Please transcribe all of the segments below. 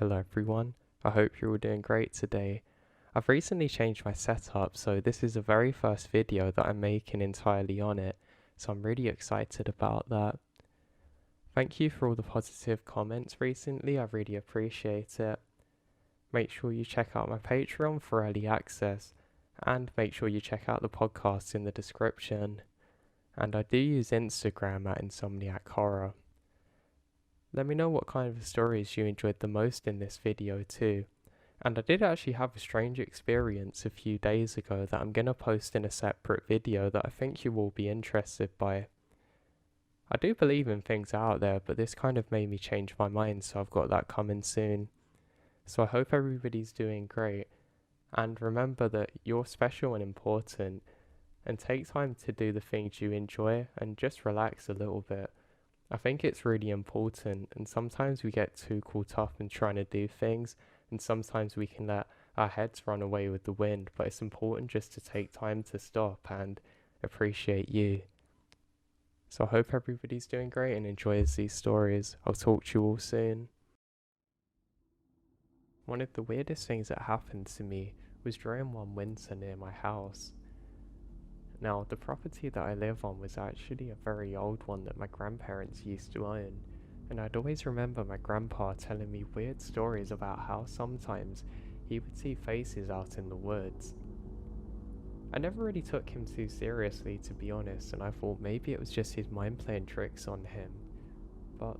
Hello everyone, I hope you're all doing great today. I've recently changed my setup, so this is the very first video that I'm making entirely on it, so I'm really excited about that. Thank you for all the positive comments recently, I really appreciate it. Make sure you check out my Patreon for early access, and make sure you check out the podcast in the description. And I do use Instagram at Insomniac Horror. Let me know what kind of stories you enjoyed the most in this video too. And I did actually have a strange experience a few days ago that I'm going to post in a separate video that I think you will be interested by. I do believe in things out there, but this kind of made me change my mind, so I've got that coming soon. So I hope everybody's doing great, and remember that you're special and important, and take time to do the things you enjoy and just relax a little bit. I think it's really important, and sometimes we get too caught up in trying to do things, and sometimes we can let our heads run away with the wind, but it's important just to take time to stop and appreciate you. So I hope everybody's doing great and enjoys these stories. I'll talk to you all soon. One of the weirdest things that happened to me was during one winter near my house. Now, the property that I live on was actually a very old one that my grandparents used to own, and I'd always remember my grandpa telling me weird stories about how sometimes he would see faces out in the woods. I never really took him too seriously, to be honest, and I thought maybe it was just his mind playing tricks on him. But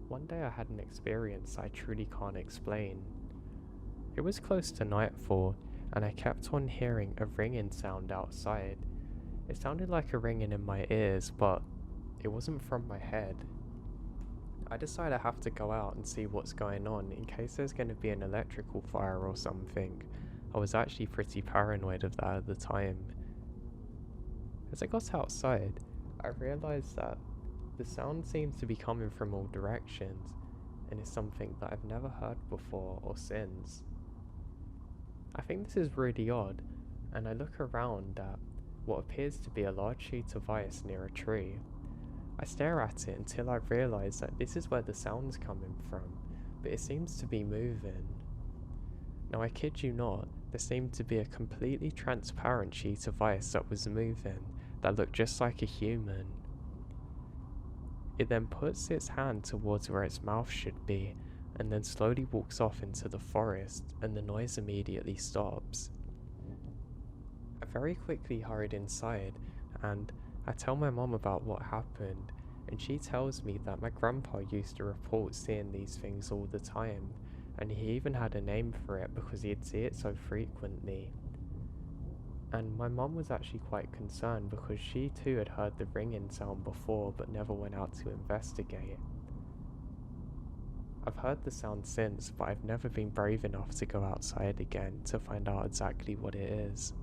one day I had an experience I truly can't explain. It was close to nightfall, and I kept on hearing a ringing sound outside. It sounded like a ringing in my ears, but it wasn't from my head. I decided I have to go out and see what's going on in case there's going to be an electrical fire or something. I was actually pretty paranoid of that at the time. As I got outside, I realised that the sound seemed to be coming from all directions, and is something that I've never heard before or since. I think this is really odd, and I look around at what appears to be a large sheet of ice near a tree. I stare at it until I realise that this is where the sound's coming from, but it seems to be moving. Now I kid you not, there seemed to be a completely transparent sheet of ice that was moving, that looked just like a human. It then puts its hand towards where its mouth should be, and then slowly walks off into the forest, and the noise immediately stops. I very quickly hurried inside, and I tell my mom about what happened, and she tells me that my grandpa used to report seeing these things all the time, and he even had a name for it because he'd see it so frequently. And my mom was actually quite concerned because she too had heard the ringing sound before but never went out to investigate. I've heard the sound since, but I've never been brave enough to go outside again to find out exactly what it is.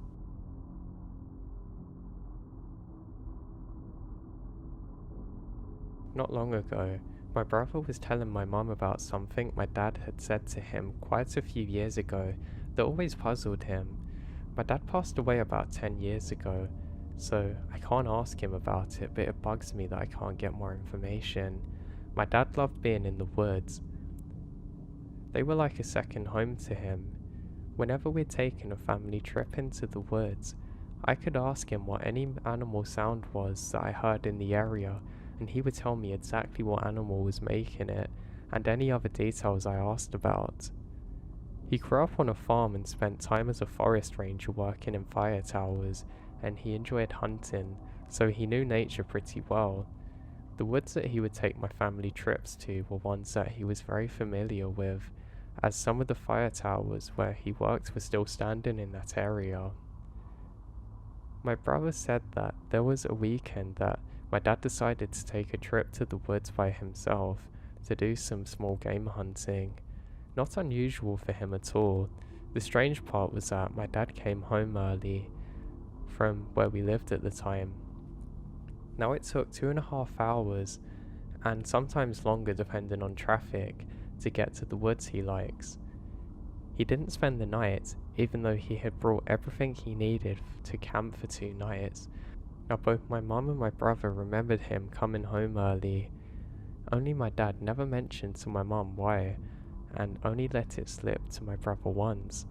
Not long ago, my brother was telling my mum about something my dad had said to him quite a few years ago that always puzzled him. My dad passed away about 10 years ago, so I can't ask him about it, but it bugs me that I can't get more information. My dad loved being in the woods. They were like a second home to him. Whenever we'd taken a family trip into the woods, I could ask him what any animal sound was that I heard in the area, and he would tell me exactly what animal was making it, and any other details I asked about. He grew up on a farm and spent time as a forest ranger working in fire towers, and he enjoyed hunting, so he knew nature pretty well. The woods that he would take my family trips to were ones that he was very familiar with, as some of the fire towers where he worked were still standing in that area. My brother said that there was a weekend that my dad decided to take a trip to the woods by himself to do some small game hunting. Not unusual for him at all. The strange part was that my dad came home early from where we lived at the time. Now it took 2.5 hours, and sometimes longer depending on traffic, to get to the woods he likes. He didn't spend the night, even though he had brought everything he needed to camp for 2 nights. Now both my mum and my brother remembered him coming home early. Only my dad never mentioned to my mum why, and only let it slip to my brother once.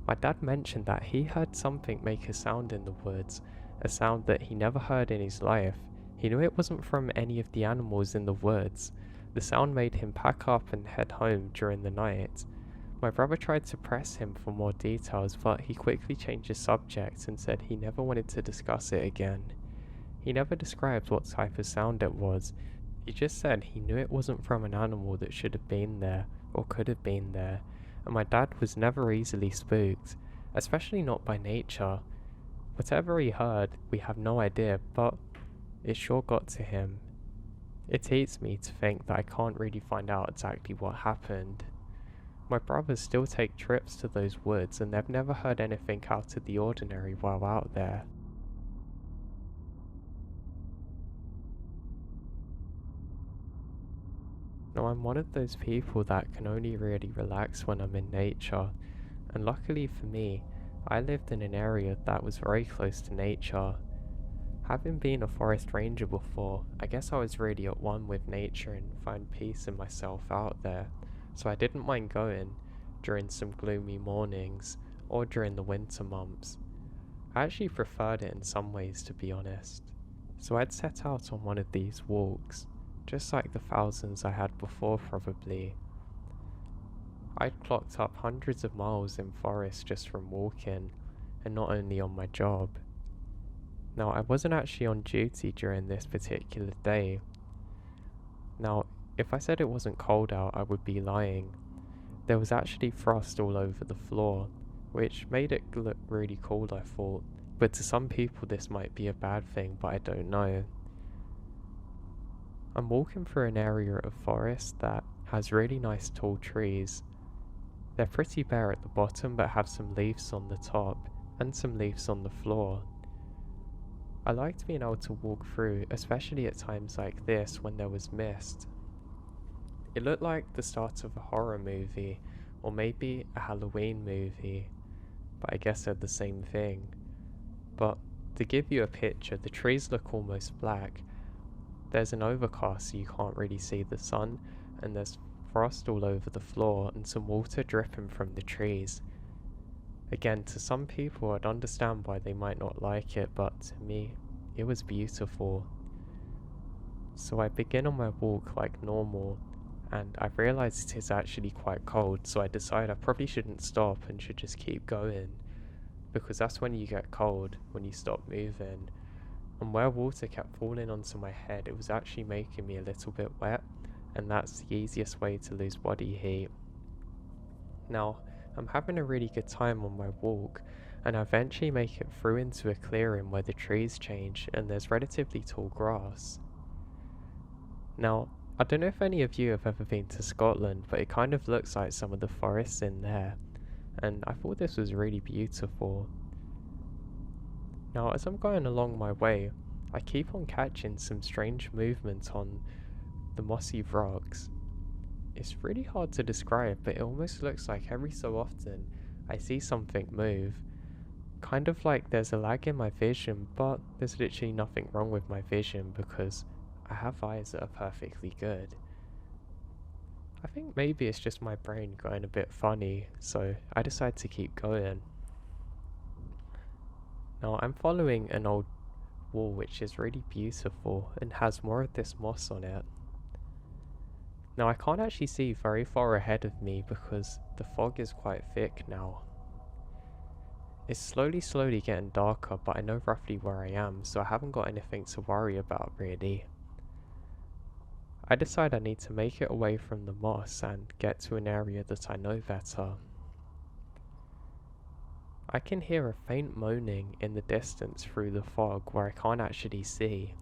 My dad mentioned that he heard something make a sound in the woods, a sound that he never heard in his life. He knew it wasn't from any of the animals in the woods. The sound made him pack up and head home during the night. My brother tried to press him for more details, but he quickly changed the subject and said he never wanted to discuss it again. He never described what type of sound it was. He just said he knew it wasn't from an animal that should have been there or could have been there, and my dad was never easily spooked, especially not by nature. Whatever he heard, we have no idea, but it sure got to him. It eats me to think that I can't really find out exactly what happened. My brothers still take trips to those woods and they've never heard anything out of the ordinary while out there. Now, I'm one of those people that can only really relax when I'm in nature, and luckily for me, I lived in an area that was very close to nature. Having been a forest ranger before, I guess I was really at one with nature and found peace in myself out there, so I didn't mind going during some gloomy mornings or during the winter months. I actually preferred it in some ways, to be honest. So I'd set out on one of these walks, just like the thousands I had before probably. I'd clocked up hundreds of miles in forest just from walking, and not only on my job. Now, I wasn't actually on duty during this particular day. Now, if I said it wasn't cold out, I would be lying. There was actually frost all over the floor, which made it look really cold, I thought. But to some people this might be a bad thing, but I don't know. I'm walking through an area of forest that has really nice tall trees. They're pretty bare at the bottom but have some leaves on the top and some leaves on the floor. I liked being able to walk through, especially at times like this when there was mist. It looked like the start of a horror movie, or maybe a Halloween movie, but I guess they're the same thing. But to give you a picture, the trees look almost black. There's an overcast so you can't really see the sun, and there's frost all over the floor and some water dripping from the trees. Again, to some people I'd understand why they might not like it, but to me, it was beautiful. So I begin on my walk like normal, and I realised it is actually quite cold, so I decide I probably shouldn't stop and should just keep going, because that's when you get cold, when you stop moving. And where water kept falling onto my head, it was actually making me a little bit wet, and that's the easiest way to lose body heat. Now, I'm having a really good time on my walk, and I eventually make it through into a clearing where the trees change and there's relatively tall grass. Now, I don't know if any of you have ever been to Scotland, but it kind of looks like some of the forests in there, and I thought this was really beautiful. Now, as I'm going along my way, I keep on catching some strange movement on the mossy rocks. It's really hard to describe, but it almost looks like every so often I see something move. Kind of like there's a lag in my vision, but there's literally nothing wrong with my vision because I have eyes that are perfectly good. I think maybe it's just my brain going a bit funny, so I decide to keep going. Now I'm following an old wall which is really beautiful and has more of this moss on it. Now I can't actually see very far ahead of me because the fog is quite thick now. It's slowly getting darker, but I know roughly where I am, so I haven't got anything to worry about really. I decide I need to make it away from the moss and get to an area that I know better. I can hear a faint moaning in the distance through the fog where I can't actually see.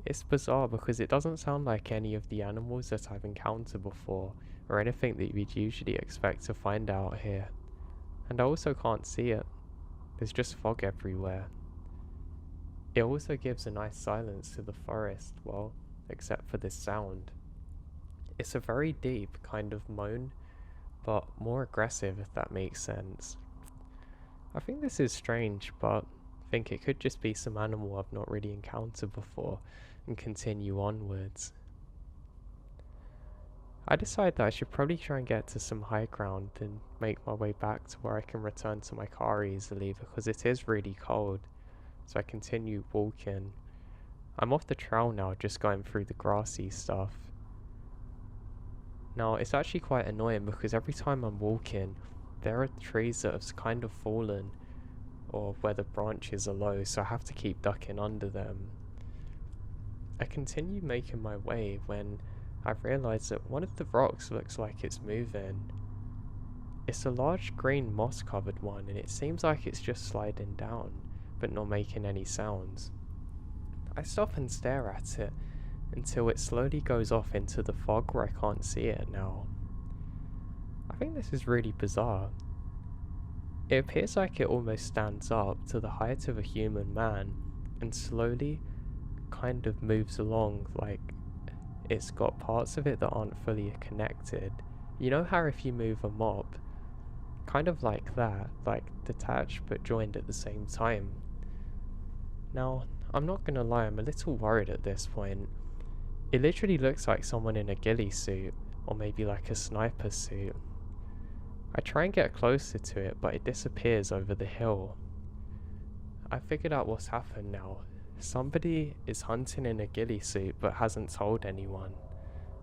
It's bizarre because it doesn't sound like any of the animals that I've encountered before, or anything that you'd usually expect to find out here. And I also can't see it. There's just fog everywhere. It also gives a nice silence to the forest, well, except for this sound. It's a very deep kind of moan, but more aggressive if that makes sense. I think this is strange, but I think it could just be some animal I've not really encountered before, and continue onwards. I decide that I should probably try and get to some high ground and make my way back to where I can return to my car easily because it is really cold, so I continue walking. I'm off the trail now, just going through the grassy stuff. Now, it's actually quite annoying because every time I'm walking, there are trees that have kind of fallen or where the branches are low, so I have to keep ducking under them. I continue making my way when I realise that one of the rocks looks like it's moving. It's a large green moss covered one and it seems like it's just sliding down, but not making any sounds. I stop and stare at it until it slowly goes off into the fog where I can't see it now. I think this is really bizarre. It appears like it almost stands up to the height of a human man and slowly kind of moves along like it's got parts of it that aren't fully connected. You know how if you move a mop, kind of like that, like detached but joined at the same time. Now, I'm not gonna lie, I'm a little worried at this point. It literally looks like someone in a ghillie suit, or maybe like a sniper suit. I try and get closer to it, but it disappears over the hill. I figured out what's happened now. Somebody is hunting in a ghillie suit but hasn't told anyone.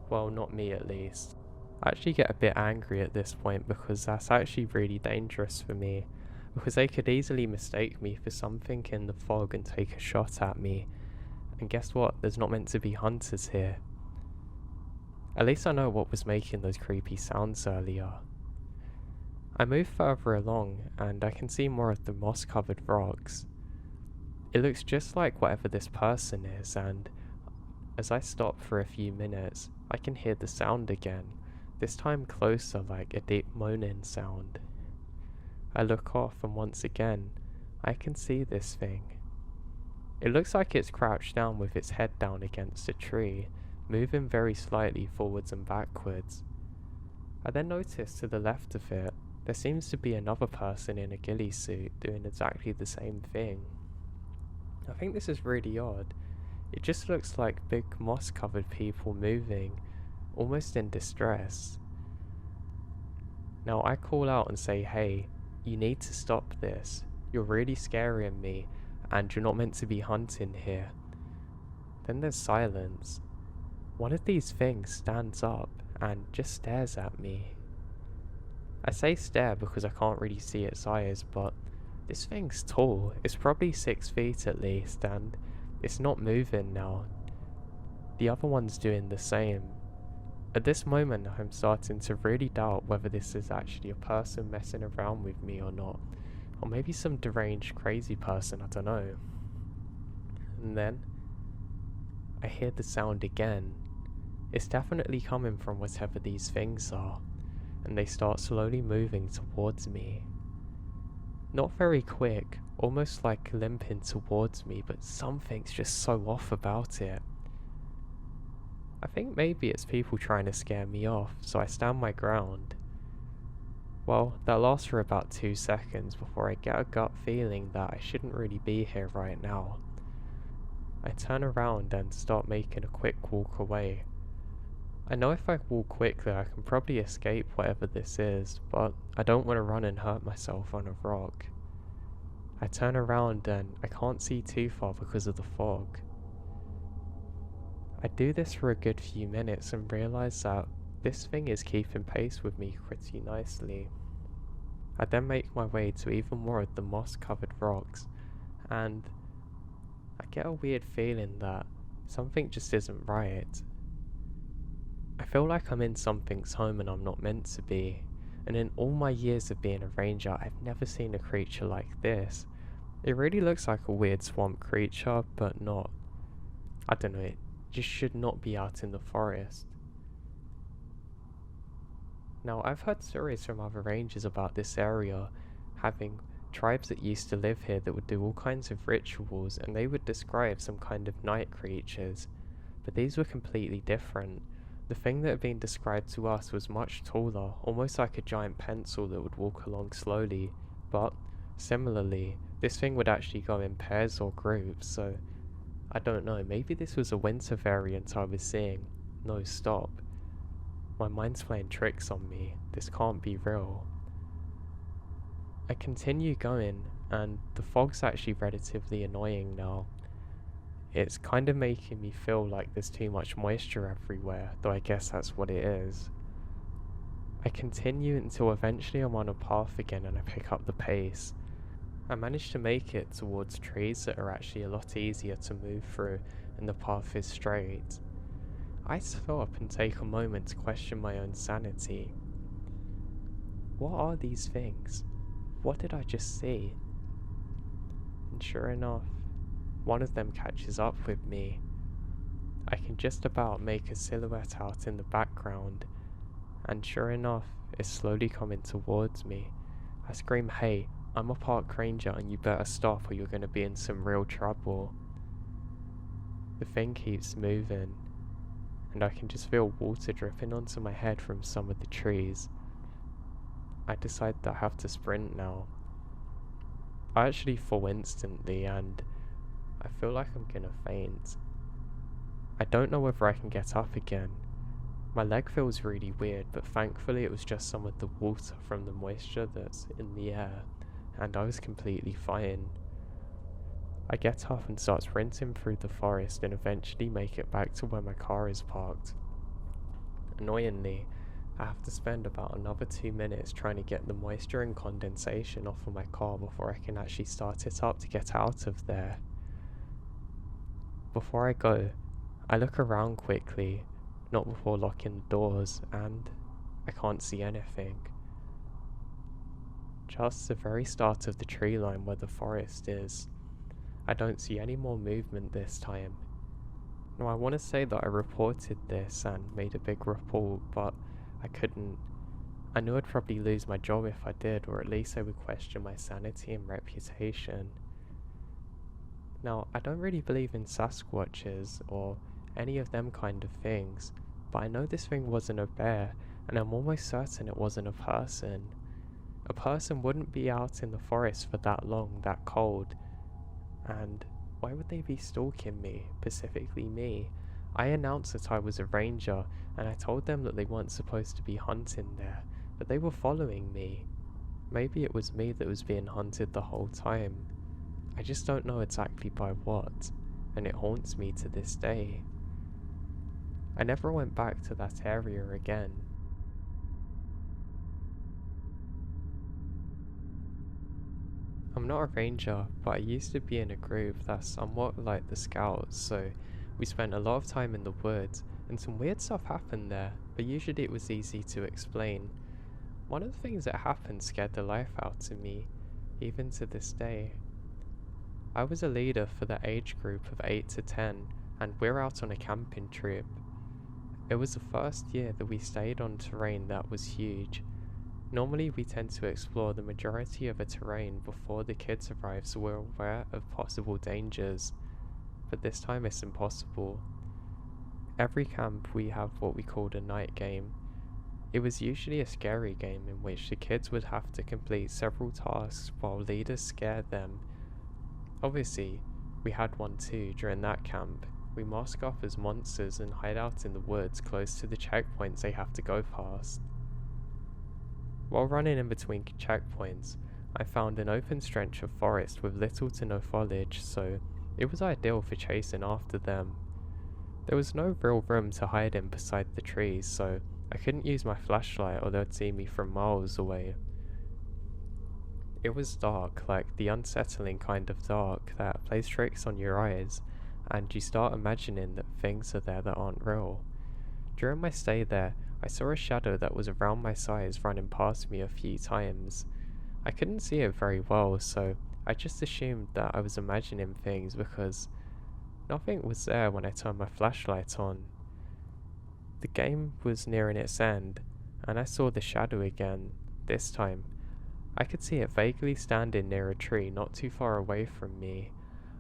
Well, not me at least. I actually get a bit angry at this point because that's actually really dangerous for me, because they could easily mistake me for something in the fog and take a shot at me. And guess what? There's not meant to be hunters here. At least I know what was making those creepy sounds earlier. I move further along and I can see more of the moss covered rocks. It looks just like whatever this person is, and as I stop for a few minutes, I can hear the sound again, this time closer, like a deep moaning sound. I look off and once again, I can see this thing. It looks like it's crouched down with its head down against a tree, moving very slightly forwards and backwards. I then notice to the left of it, there seems to be another person in a ghillie suit doing exactly the same thing. I think this is really odd. It just looks like big moss covered people moving, almost in distress. Now I call out and say, hey, you need to stop this. You're really scaring me, and you're not meant to be hunting here. Then there's silence. One of these things stands up and just stares at me. I say stare because I can't really see its eyes, but this thing's tall. It's probably 6 feet at least, and it's not moving now. The other one's doing the same. At this moment, I'm starting to really doubt whether this is actually a person messing around with me or not. Or maybe some deranged crazy person, I don't know. And then I hear the sound again. It's definitely coming from whatever these things are, and they start slowly moving towards me. Not very quick, almost like limping towards me, but something's just so off about it. I think maybe it's people trying to scare me off, so I stand my ground. Well, that lasts for about 2 seconds before I get a gut feeling that I shouldn't really be here right now. I turn around and start making a quick walk away. I know if I walk quickly I can probably escape whatever this is, but I don't want to run and hurt myself on a rock. I turn around and I can't see too far because of the fog. I do this for a good few minutes and realise that this thing is keeping pace with me pretty nicely. I then make my way to even more of the moss covered rocks, and I get a weird feeling that something just isn't right. I feel like I'm in something's home and I'm not meant to be, and in all my years of being a ranger I've never seen a creature like this. It really looks like a weird swamp creature, but not. I don't know, it just should not be out in the forest. Now, I've heard stories from other rangers about this area having tribes that used to live here that would do all kinds of rituals, and they would describe some kind of night creatures, but these were completely different. The thing that had been described to us was much taller, almost like a giant pencil that would walk along slowly, but similarly, this thing would actually go in pairs or groups, so I don't know, maybe this was a winter variant I was seeing. No, stop. My mind's playing tricks on me. This can't be real. I continue going, and the fog's actually relatively annoying now. It's kind of making me feel like there's too much moisture everywhere, though I guess that's what it is. I continue until eventually I'm on a path again and I pick up the pace. I manage to make it towards trees that are actually a lot easier to move through and the path is straight. I stop and take a moment to question my own sanity. What are these things? What did I just see? And sure enough, one of them catches up with me. I can just about make a silhouette out in the background, and sure enough, it's slowly coming towards me. I scream, "Hey, I'm a park ranger and you better stop or you're going to be in some real trouble." The thing keeps moving, and I can just feel water dripping onto my head from some of the trees. I decide that I have to sprint now. I actually fall instantly and I feel like I'm gonna faint. I don't know whether I can get up again. My leg feels really weird, but thankfully it was just some of the water from the moisture that's in the air, and I was completely fine. I get up and start sprinting through the forest and eventually make it back to where my car is parked. Annoyingly, I have to spend about another 2 minutes trying to get the moisture and condensation off of my car before I can actually start it up to get out of there. Before I go, I look around quickly, not before locking the doors, and I can't see anything. Just the very start of the tree line where the forest is. I don't see any more movement this time. Now I want to say that I reported this and made a big report, but I couldn't. I knew I'd probably lose my job if I did, or at least I would question my sanity and reputation. Now, I don't really believe in Sasquatches or any of them kind of things, but I know this thing wasn't a bear, and I'm almost certain it wasn't a person. A person wouldn't be out in the forest for that long, that cold, and why would they be stalking me, specifically me? I announced that I was a ranger, and I told them that they weren't supposed to be hunting there, but they were following me. Maybe it was me that was being hunted the whole time. I just don't know exactly by what, and it haunts me to this day. I never went back to that area again. I'm not a ranger, but I used to be in a group that's somewhat like the Scouts, so we spent a lot of time in the woods, and some weird stuff happened there, but usually it was easy to explain. One of the things that happened scared the life out of me, even to this day. I was a leader for the age group of 8 to 10, and we're out on a camping trip. It was the first year that we stayed on terrain that was huge. Normally we tend to explore the majority of a terrain before the kids arrive so we're aware of possible dangers, but this time it's impossible. Every camp we have what we called a night game. It was usually a scary game in which the kids would have to complete several tasks while leaders scared them. Obviously, we had one too during that camp. We mask off as monsters and hide out in the woods close to the checkpoints they have to go past. While running in between checkpoints, I found an open stretch of forest with little to no foliage, so it was ideal for chasing after them. There was no real room to hide in beside the trees, so I couldn't use my flashlight or they'd see me from miles away. It was dark, like the unsettling kind of dark that plays tricks on your eyes, and you start imagining that things are there that aren't real. During my stay there, I saw a shadow that was around my size running past me a few times. I couldn't see it very well, so I just assumed that I was imagining things because nothing was there when I turned my flashlight on. The game was nearing its end, and I saw the shadow again. This time, I could see it vaguely standing near a tree not too far away from me.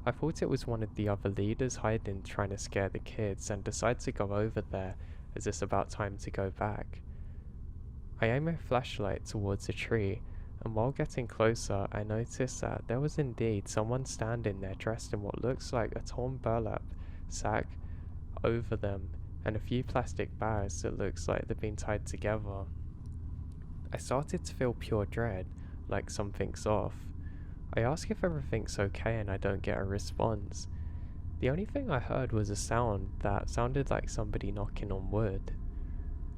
I thought it was one of the other leaders hiding trying to scare the kids and decided to go over there as it's about time to go back. I aimed my flashlight towards the tree, and while getting closer I noticed that there was indeed someone standing there dressed in what looks like a torn burlap sack over them, and a few plastic bags that looks like they've been tied together. I started to feel pure dread, like something's off. I ask if everything's okay and I don't get a response. The only thing I heard was a sound that sounded like somebody knocking on wood.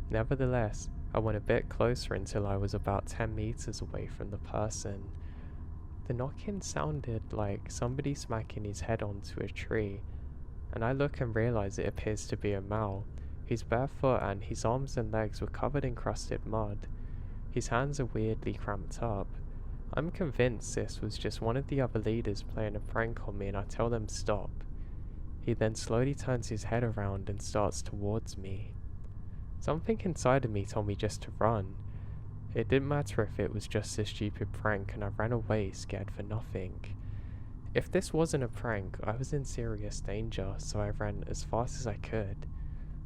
Nevertheless, I went a bit closer until I was about 10 meters away from the person. The knocking sounded like somebody smacking his head onto a tree, and I look and realize it appears to be a male. He's barefoot and his arms and legs were covered in crusted mud. His hands are weirdly cramped up. I'm convinced this was just one of the other leaders playing a prank on me, and I tell them stop. He then slowly turns his head around and starts towards me. Something inside of me told me just to run. It didn't matter if it was just a stupid prank, and I ran away scared for nothing. If this wasn't a prank, I was in serious danger, so I ran as fast as I could.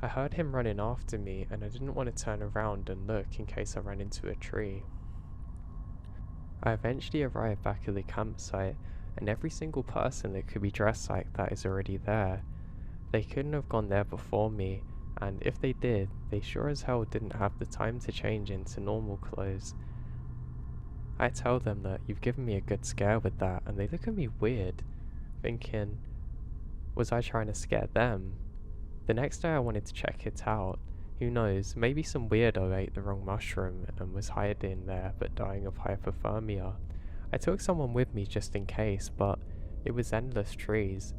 I heard him running after me, and I didn't want to turn around and look in case I ran into a tree. I eventually arrived back at the campsite, and every single person that could be dressed like that is already there. They couldn't have gone there before me, and if they did, they sure as hell didn't have the time to change into normal clothes. I tell them that you've given me a good scare with that, and they look at me weird, thinking, was I trying to scare them? The next day I wanted to check it out. Who knows, maybe some weirdo ate the wrong mushroom and was hiding there but dying of hypothermia. I took someone with me just in case, but it was endless trees.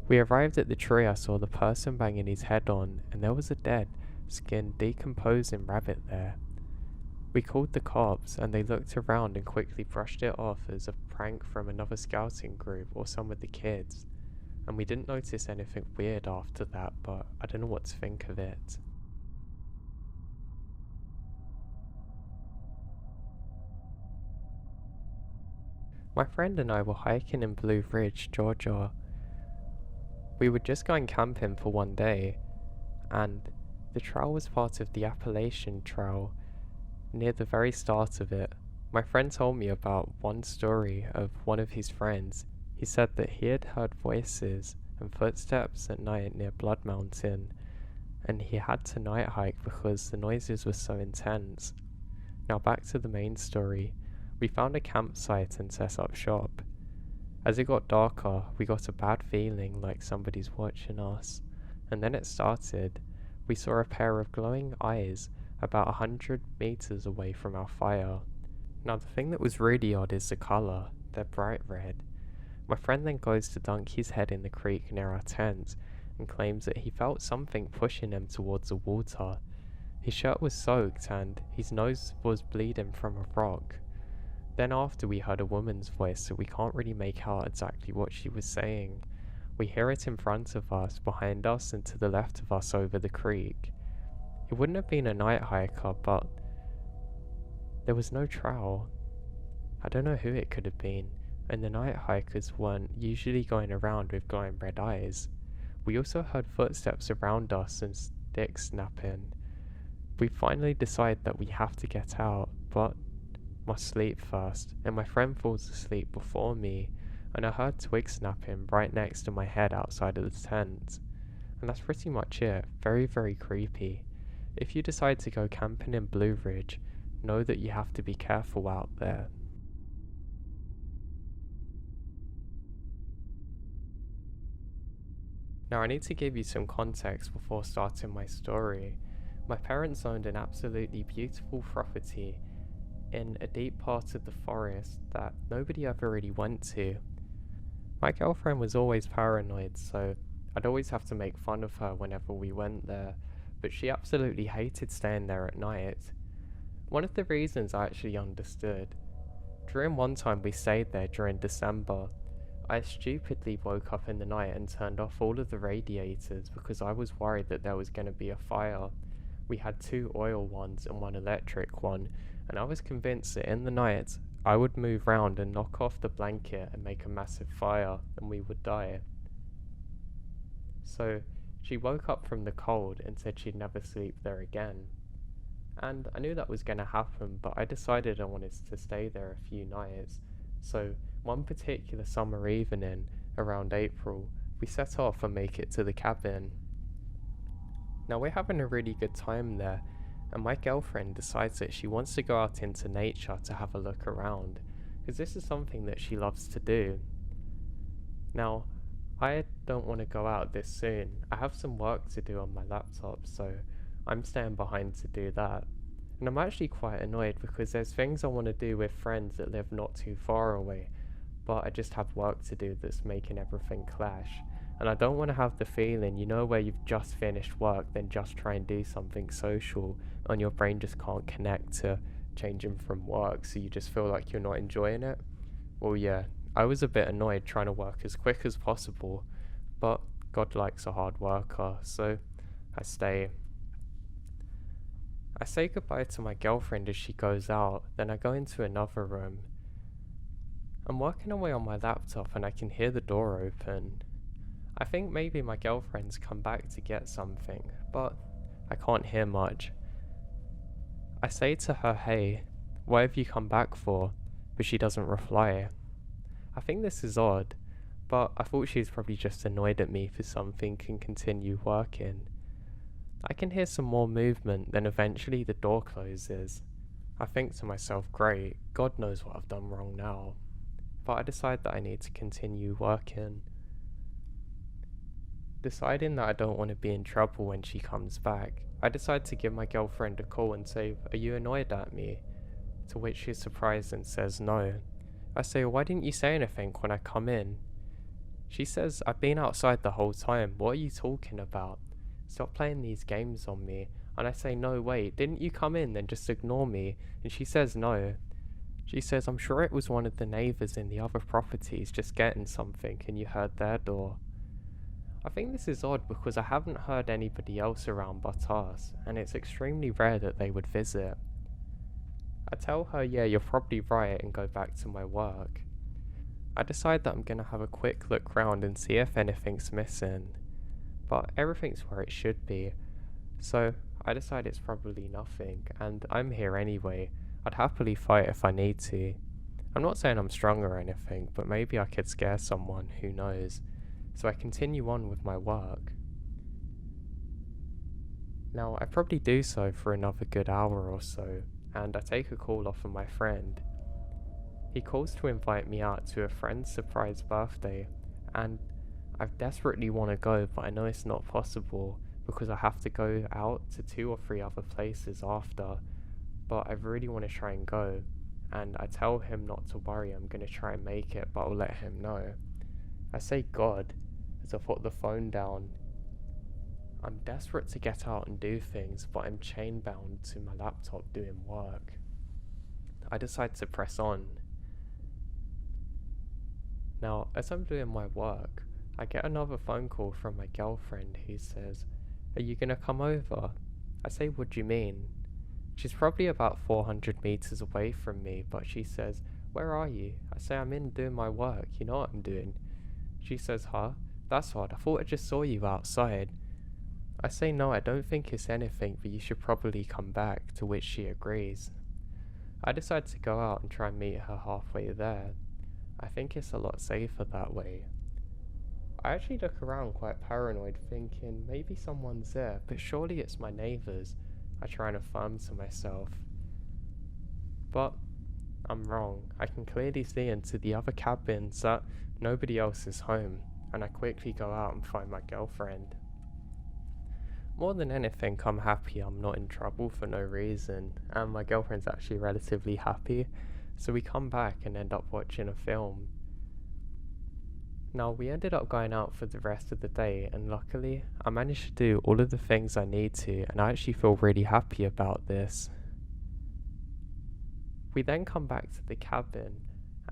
We arrived at the tree. I saw the person banging his head on, and there was a dead, skinned, decomposing rabbit there. We called the cops, and they looked around and quickly brushed it off as a prank from another scouting group or some of the kids. And we didn't notice anything weird after that, but I don't know what to think of it. My friend and I were hiking in Blue Ridge, Georgia. We were just going camping for one day, and the trail was part of the Appalachian Trail. Near the very start of it, my friend told me about one story of one of his friends. He said that he had heard voices and footsteps at night near Blood Mountain, and he had to night hike because the noises were so intense. Now back to the main story. We found a campsite and set up shop. As it got darker, we got a bad feeling like somebody's watching us, and then it started. We saw a pair of glowing eyes about 100 meters away from our fire. Now the thing that was really odd is the colour. They're bright red. My friend then goes to dunk his head in the creek near our tent and claims that he felt something pushing him towards the water. His shirt was soaked and his nose was bleeding from a rock. Then after we heard a woman's voice, so we can't really make out exactly what she was saying. We hear it in front of us, behind us, and to the left of us over the creek. It wouldn't have been a night hiker, but there was no trail. I don't know who it could have been, and the night hikers weren't usually going around with glowing red eyes. We also heard footsteps around us and sticks snapping. We finally decide that we have to get out, but must sleep first, and my friend falls asleep before me, and I heard twigs snapping right next to my head outside of the tent. And that's pretty much it. Very, very creepy. If you decide to go camping in Blue Ridge, know that you have to be careful out there. Now I need to give you some context before starting my story. My parents owned an absolutely beautiful property in a deep part of the forest that nobody ever really went to. My girlfriend was always paranoid, so I'd always have to make fun of her whenever we went there, but she absolutely hated staying there at night. One of the reasons I actually understood. During one time we stayed there during December, I stupidly woke up in the night and turned off all of the radiators because I was worried that there was going to be a fire. We had 2 oil ones and 1 electric one, and I was convinced that in the night I would move round and knock off the blanket and make a massive fire and we would die. So she woke up from the cold and said she'd never sleep there again. And I knew that was going to happen, but I decided I wanted to stay there a few nights. So one particular summer evening, around April, we set off and make it to the cabin. Now we're having a really good time there, and my girlfriend decides that she wants to go out into nature to have a look around, because this is something that she loves to do. Now, I don't want to go out this soon. I have some work to do on my laptop, so I'm staying behind to do that. And I'm actually quite annoyed because there's things I want to do with friends that live not too far away, but I just have work to do that's making everything clash. And I don't want to have the feeling, where you've just finished work, then just try and do something social, and your brain just can't connect to changing from work, so you just feel like you're not enjoying it. Well, yeah, I was a bit annoyed trying to work as quick as possible, but God likes a hard worker, so I stay. I say goodbye to my girlfriend as she goes out, then I go into another room. I'm working away on my laptop and I can hear the door open. I think maybe my girlfriend's come back to get something, but I can't hear much. I say to her, "Hey, what have you come back for?" But she doesn't reply. I think this is odd, but I thought she was probably just annoyed at me for something and continue working. I can hear some more movement, then eventually the door closes. I think to myself, great, God knows what I've done wrong now. But I decide that I need to continue working. Deciding that I don't want to be in trouble when she comes back, I decide to give my girlfriend a call and say, "Are you annoyed at me?" To which she's surprised and says no. I say, "Why didn't you say anything when I come in?" She says, "I've been outside the whole time, what are you talking about? Stop playing these games on me." And I say, "No, wait, didn't you come in then just ignore me?" And she says no. She says, "I'm sure it was one of the neighbours in the other properties just getting something and you heard their door." I think this is odd because I haven't heard anybody else around but us, and it's extremely rare that they would visit. I tell her, "Yeah, you're probably right," and go back to my work. I decide that I'm going to have a quick look round and see if anything's missing, but everything's where it should be, so I decide it's probably nothing, and I'm here anyway. I'd happily fight if I need to. I'm not saying I'm strong or anything, but maybe I could scare someone, who knows. So I continue on with my work. Now, I probably do so for another good hour or so, and I take a call off of my friend. He calls to invite me out to a friend's surprise birthday, and I desperately want to go, but I know it's not possible because I have to go out to 2 or 3 other places after, but I really want to try and go, and I tell him not to worry, I'm going to try and make it, but I'll let him know. I say God as I put the phone down. I'm desperate to get out and do things, but I'm chain bound to my laptop doing work. I decide to press on. Now, as I'm doing my work, I get another phone call from my girlfriend who says, "Are you gonna come over?" I say, "What do you mean?" She's probably about 400 meters away from me, but she says, "Where are you?" I say, "I'm in doing my work, you know what I'm doing." She says, "Huh? That's odd, I thought I just saw you outside." I say, "No, I don't think it's anything, but you should probably come back," to which she agrees. I decide to go out and try and meet her halfway there. I think it's a lot safer that way. I actually look around quite paranoid, thinking maybe someone's there, but surely it's my neighbours. I try and affirm to myself. But I'm wrong. I can clearly see into the other cabins that nobody else is home, and I quickly go out and find my girlfriend. More than anything, I'm happy I'm not in trouble for no reason, and my girlfriend's actually relatively happy, so we come back and end up watching a film. Now, we ended up going out for the rest of the day, and luckily, I managed to do all of the things I need to, and I actually feel really happy about this. We then come back to the cabin,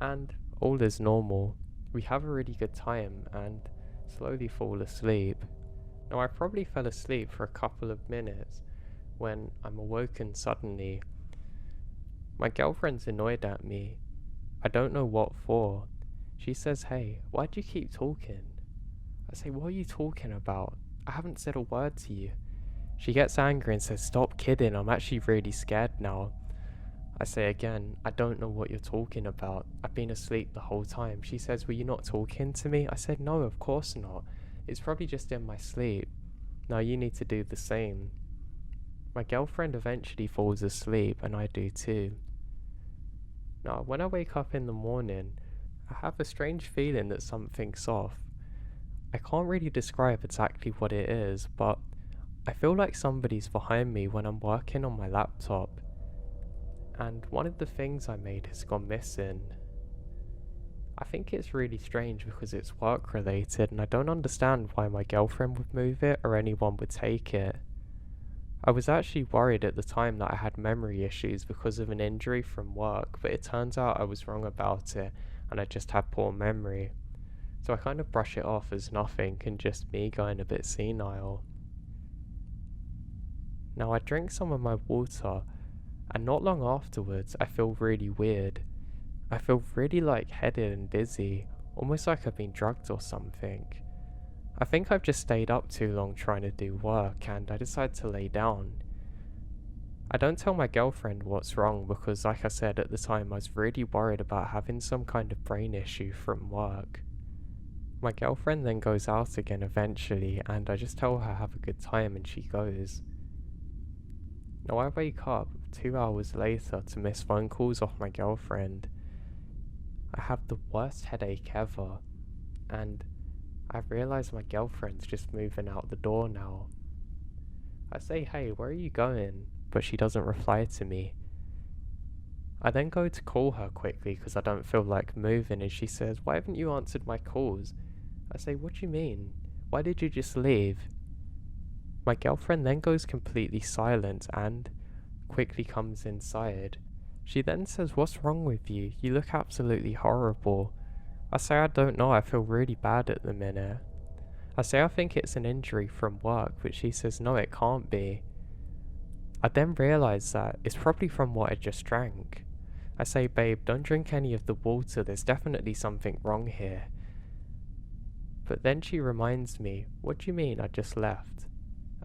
and all is normal. We have a really good time, and slowly fall asleep. Now, I probably fell asleep for a couple of minutes when I'm awoken suddenly. My girlfriend's annoyed at me. I don't know what for. She says, "Hey, why do you keep talking?" I say, "What are you talking about? I haven't said a word to you." She gets angry and says, "Stop kidding, I'm actually really scared now." I say again, "I don't know what you're talking about. I've been asleep the whole time." She says, "Were you not talking to me?" I said, "No, of course not. It's probably just in my sleep." Now you need to do the same. My girlfriend eventually falls asleep, and I do too. Now, when I wake up in the morning, I have a strange feeling that something's off. I can't really describe exactly what it is, but I feel like somebody's behind me when I'm working on my laptop, and one of the things I made has gone missing. I think it's really strange because it's work related, and I don't understand why my girlfriend would move it or anyone would take it. I was actually worried at the time that I had memory issues because of an injury from work, but it turns out I was wrong about it and I just have poor memory. So I kind of brush it off as nothing and just me going a bit senile. Now I drink some of my water, and not long afterwards I feel really weird. I feel really lightheaded and dizzy, almost like I've been drugged or something. I think I've just stayed up too long trying to do work, and I decide to lay down. I don't tell my girlfriend what's wrong because, like I said at the time, I was really worried about having some kind of brain issue from work. My girlfriend then goes out again eventually, and I just tell her have a good time and she goes. Now I wake up 2 hours later to miss phone calls off my girlfriend. I have the worst headache ever, and I realise my girlfriend's just moving out the door now. I say, hey, where are you going? But she doesn't reply to me. I then go to call her quickly because I don't feel like moving, and she says, why haven't you answered my calls? I say, what do you mean? Why did you just leave? My girlfriend then goes completely silent and quickly comes inside. She then says, what's wrong with you? You look absolutely horrible. I say, I don't know, I feel really bad at the minute. I say I think it's an injury from work, but she says no, it can't be. I then realise that it's probably from what I just drank. I say, babe, don't drink any of the water, there's definitely something wrong here. But then she reminds me, what do you mean I just left?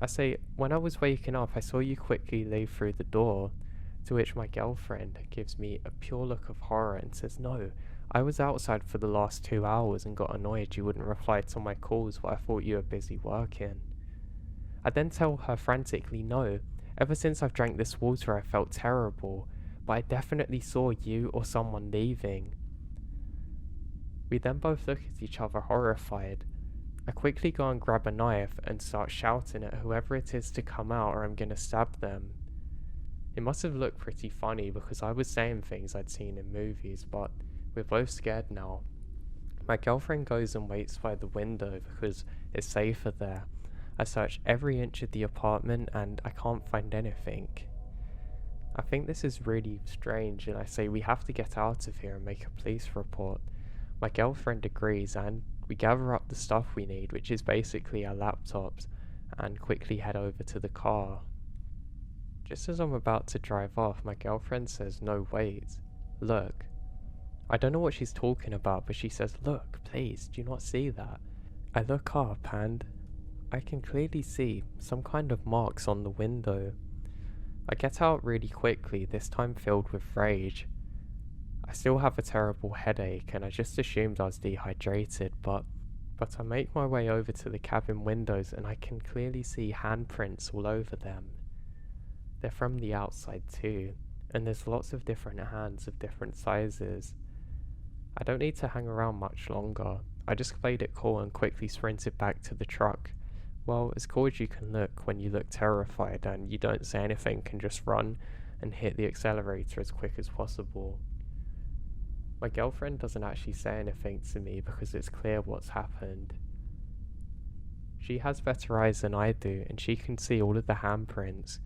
I say, when I was waking up I saw you quickly leave through the door, to which my girlfriend gives me a pure look of horror and says, no, I was outside for the last 2 hours and got annoyed you wouldn't reply to my calls, but I thought you were busy working. I then tell her frantically, no, ever since I've drank this water I felt terrible, but I definitely saw you or someone leaving. We then both look at each other horrified. I quickly go and grab a knife and start shouting at whoever it is to come out or I'm gonna stab them. It must have looked pretty funny because I was saying things I'd seen in movies, but we're both scared now. My girlfriend goes and waits by the window because it's safer there. I search every inch of the apartment and I can't find anything. I think this is really strange and I say we have to get out of here and make a police report. My girlfriend agrees and we gather up the stuff we need, which is basically our laptops, and quickly head over to the car. Just as I'm about to drive off, my girlfriend says, no, wait, look. I don't know what she's talking about, but she says, look, please, do you not see that? I look up and I can clearly see some kind of marks on the window. I get out really quickly, this time filled with rage. I still have a terrible headache and I just assumed I was dehydrated, but I make my way over to the cabin windows and I can clearly see handprints all over them. They're from the outside too, and there's lots of different hands of different sizes. I don't need to hang around much longer. I just played it cool and quickly sprinted back to the truck. Well, as cool as you can look when you look terrified and you don't say anything and just run and hit the accelerator as quick as possible. My girlfriend doesn't actually say anything to me because it's clear what's happened. She has better eyes than I do and she can see all of the handprints.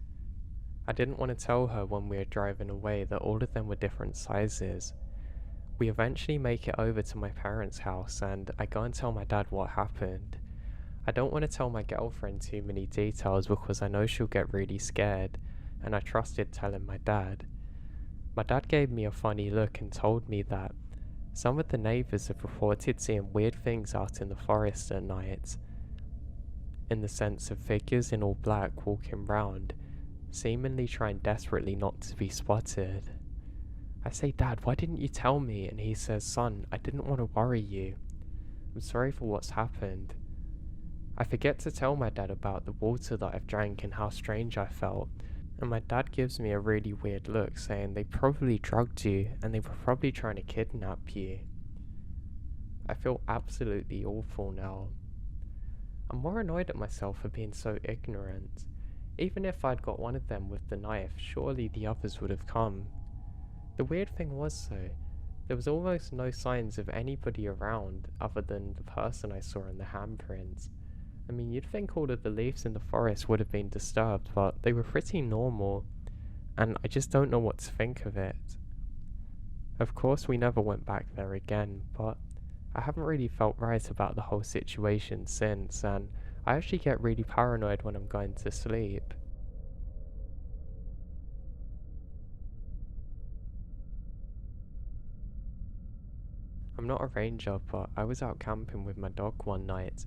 I didn't want to tell her when we were driving away that all of them were different sizes. We eventually make it over to my parents' house and I go and tell my dad what happened. I don't want to tell my girlfriend too many details because I know she'll get really scared, and I trusted telling my dad. My dad gave me a funny look and told me that some of the neighbours have reported seeing weird things out in the forest at night, in the sense of figures in all black walking round, seemingly trying desperately not to be spotted. I say, Dad, why didn't you tell me? And he says, son, I didn't want to worry you. I'm sorry for what's happened. I forget to tell my dad about the water that I've drank and how strange I felt, and my dad gives me a really weird look saying they probably drugged you and they were probably trying to kidnap you. I feel absolutely awful now. I'm more annoyed at myself for being so ignorant. Even if I'd got one of them with the knife, surely the others would have come. The weird thing was though, there was almost no signs of anybody around other than the person I saw in the handprints. I mean, you'd think all of the leaves in the forest would have been disturbed, but they were pretty normal, and I just don't know what to think of it. Of course, we never went back there again, but I haven't really felt right about the whole situation since, and I actually get really paranoid when I'm going to sleep. I'm not a ranger, but I was out camping with my dog one night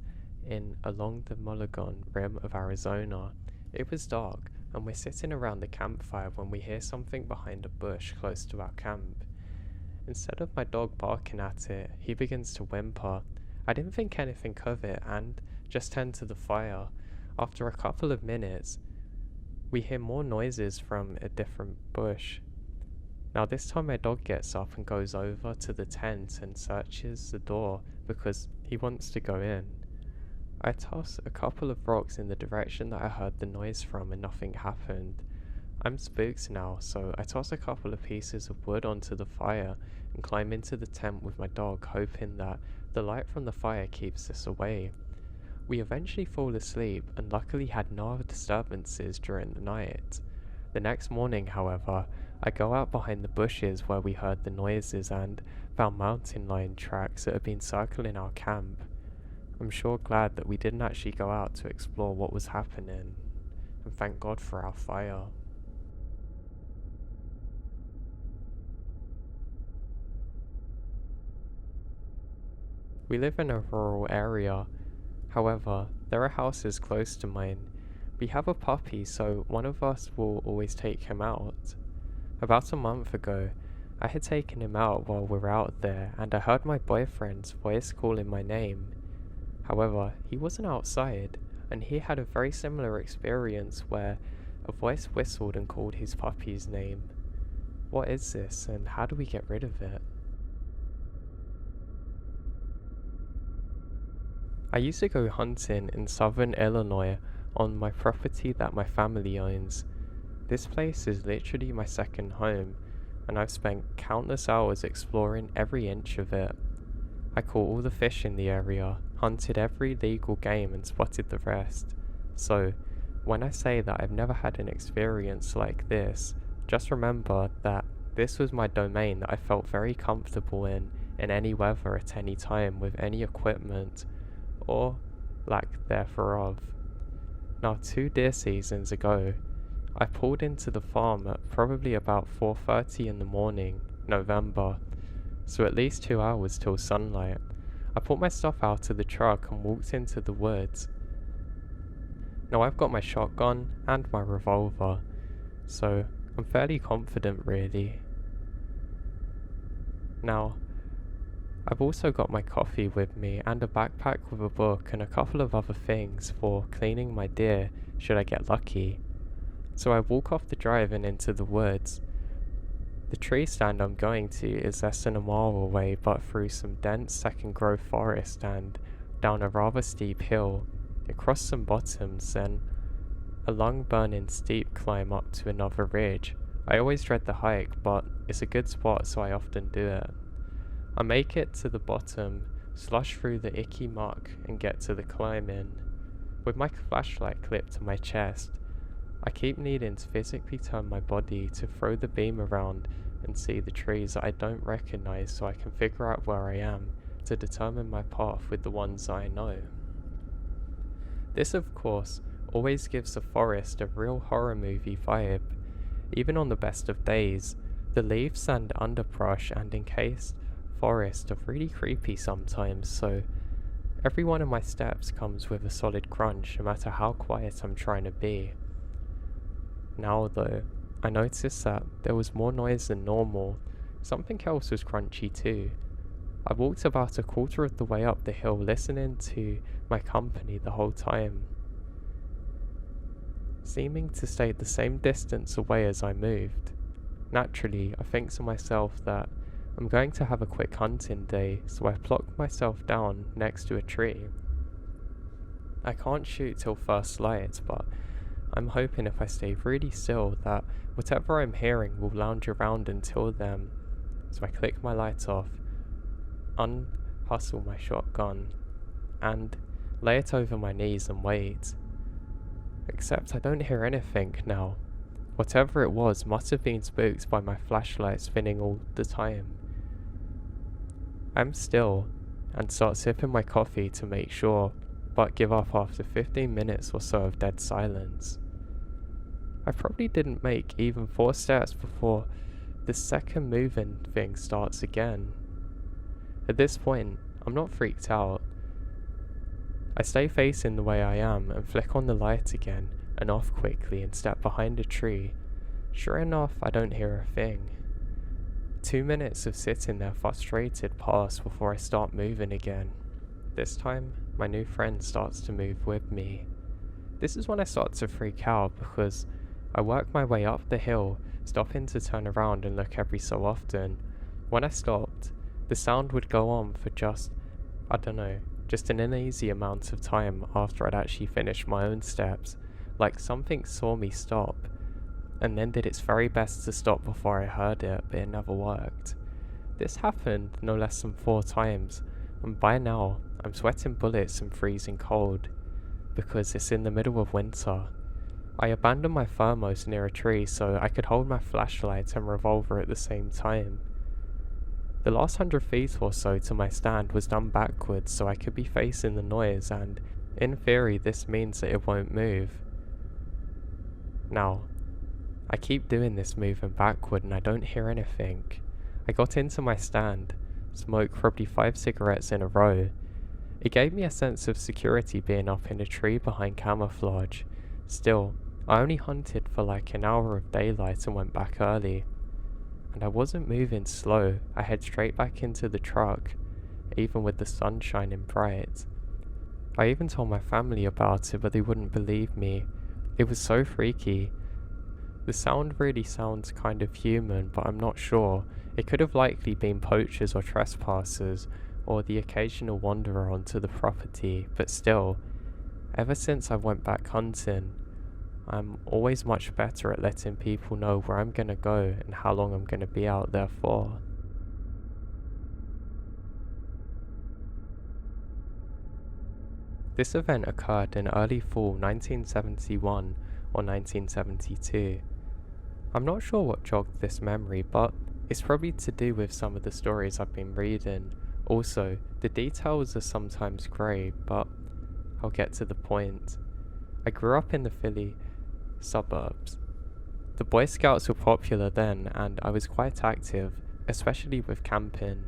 along the Mulligan rim of Arizona. It was dark, and we're sitting around the campfire when we hear something behind a bush close to our camp. Instead of my dog barking at it, he begins to whimper. I didn't think anything of it and just turned to the fire. After a couple of minutes, we hear more noises from a different bush. Now this time my dog gets up and goes over to the tent and searches the door because he wants to go in. I toss a couple of rocks in the direction that I heard the noise from and nothing happened. I'm spooked now, so I toss a couple of pieces of wood onto the fire and climb into the tent with my dog, hoping that the light from the fire keeps this away. We eventually fall asleep and luckily had no other disturbances during the night. The next morning, however, I go out behind the bushes where we heard the noises and found mountain lion tracks that had been circling our camp. I'm sure glad that we didn't actually go out to explore what was happening, and thank God for our fire. We live in a rural area, however, there are houses close to mine. We have a puppy, so one of us will always take him out. About a month ago, I had taken him out while we were out there, and I heard my boyfriend's voice calling my name. However, he wasn't outside, and he had a very similar experience where a voice whistled and called his puppy's name. What is this, and how do we get rid of it? I used to go hunting in southern Illinois on my property that my family owns. This place is literally my second home, and I've spent countless hours exploring every inch of it. I caught all the fish in the area, hunted every legal game and spotted the rest. So, when I say that I've never had an experience like this, just remember that this was my domain that I felt very comfortable in any weather at any time with any equipment, or lack thereof. Now 2 deer seasons ago, I pulled into the farm at probably about 4:30 in the morning, November, so at least 2 hours till sunlight. I put my stuff out of the truck and walked into the woods. Now I've got my shotgun and my revolver, so I'm fairly confident really. Now, I've also got my coffee with me and a backpack with a book and a couple of other things for cleaning my deer should I get lucky. So I walk off the drive and into the woods. The tree stand I'm going to is less than a mile away, but through some dense second growth forest and down a rather steep hill, across some bottoms, then a long burning steep climb up to another ridge. I always dread the hike, but it's a good spot so I often do it. I make it to the bottom, slush through the icky muck and get to the climb in. With my flashlight clipped to my chest, I keep needing to physically turn my body to throw the beam around and see the trees that I don't recognize so I can figure out where I am to determine my path with the ones that I know. This of course always gives the forest a real horror movie vibe. Even on the best of days, the leaves and underbrush and encased forest are really creepy sometimes, so every one of my steps comes with a solid crunch no matter how quiet I'm trying to be. Now though, I noticed that there was more noise than normal. Something else was crunchy too. I walked about a quarter of the way up the hill listening to my company the whole time, seeming to stay the same distance away as I moved. Naturally, I think to myself that I'm going to have a quick hunting day, so I plopped myself down next to a tree. I can't shoot till first light, but I'm hoping if I stay really still that whatever I'm hearing will lounge around until then. So I click my light off, unhustle my shotgun, and lay it over my knees and wait. Except I don't hear anything now. Whatever it was must have been spooked by my flashlight spinning all the time. I'm still and start sipping my coffee to make sure, but give up after 15 minutes or so of dead silence. I probably didn't make even 4 steps before the second moving thing starts again. At this point, I'm not freaked out. I stay facing the way I am and flick on the light again and off quickly and step behind a tree. Sure enough, I don't hear a thing. 2 minutes of sitting there frustrated pass before I start moving again. This time, my new friend starts to move with me. This is when I start to freak out because I work my way up the hill, stopping to turn around and look every so often. When I stopped, the sound would go on for just an uneasy amount of time after I'd actually finished my own steps, like something saw me stop, and then did its very best to stop before I heard it, but it never worked. This happened no less than 4 times, and by now, I'm sweating bullets and freezing cold, because it's in the middle of winter. I abandoned my thermos near a tree so I could hold my flashlight and revolver at the same time. The last 100 feet or so to my stand was done backwards so I could be facing the noise, and in theory this means that it won't move. Now, I keep doing this moving backward and I don't hear anything. I got into my stand, smoked probably 5 cigarettes in a row. It gave me a sense of security being up in a tree behind camouflage. Still, I only hunted for like an hour of daylight and went back early. And I wasn't moving slow, I head straight back into the truck, even with the sun shining bright. I even told my family about it, but they wouldn't believe me. It was so freaky. The sound really sounds kind of human, but I'm not sure. It could have likely been poachers or trespassers, or the occasional wanderer onto the property, but still, ever since I went back hunting, I'm always much better at letting people know where I'm gonna go and how long I'm gonna be out there for. This event occurred in early fall 1971 or 1972. I'm not sure what jogged this memory, but it's probably to do with some of the stories I've been reading. Also, the details are sometimes grey, but I'll get to the point. I grew up in the Philly suburbs. The Boy Scouts were popular then, and I was quite active, especially with camping.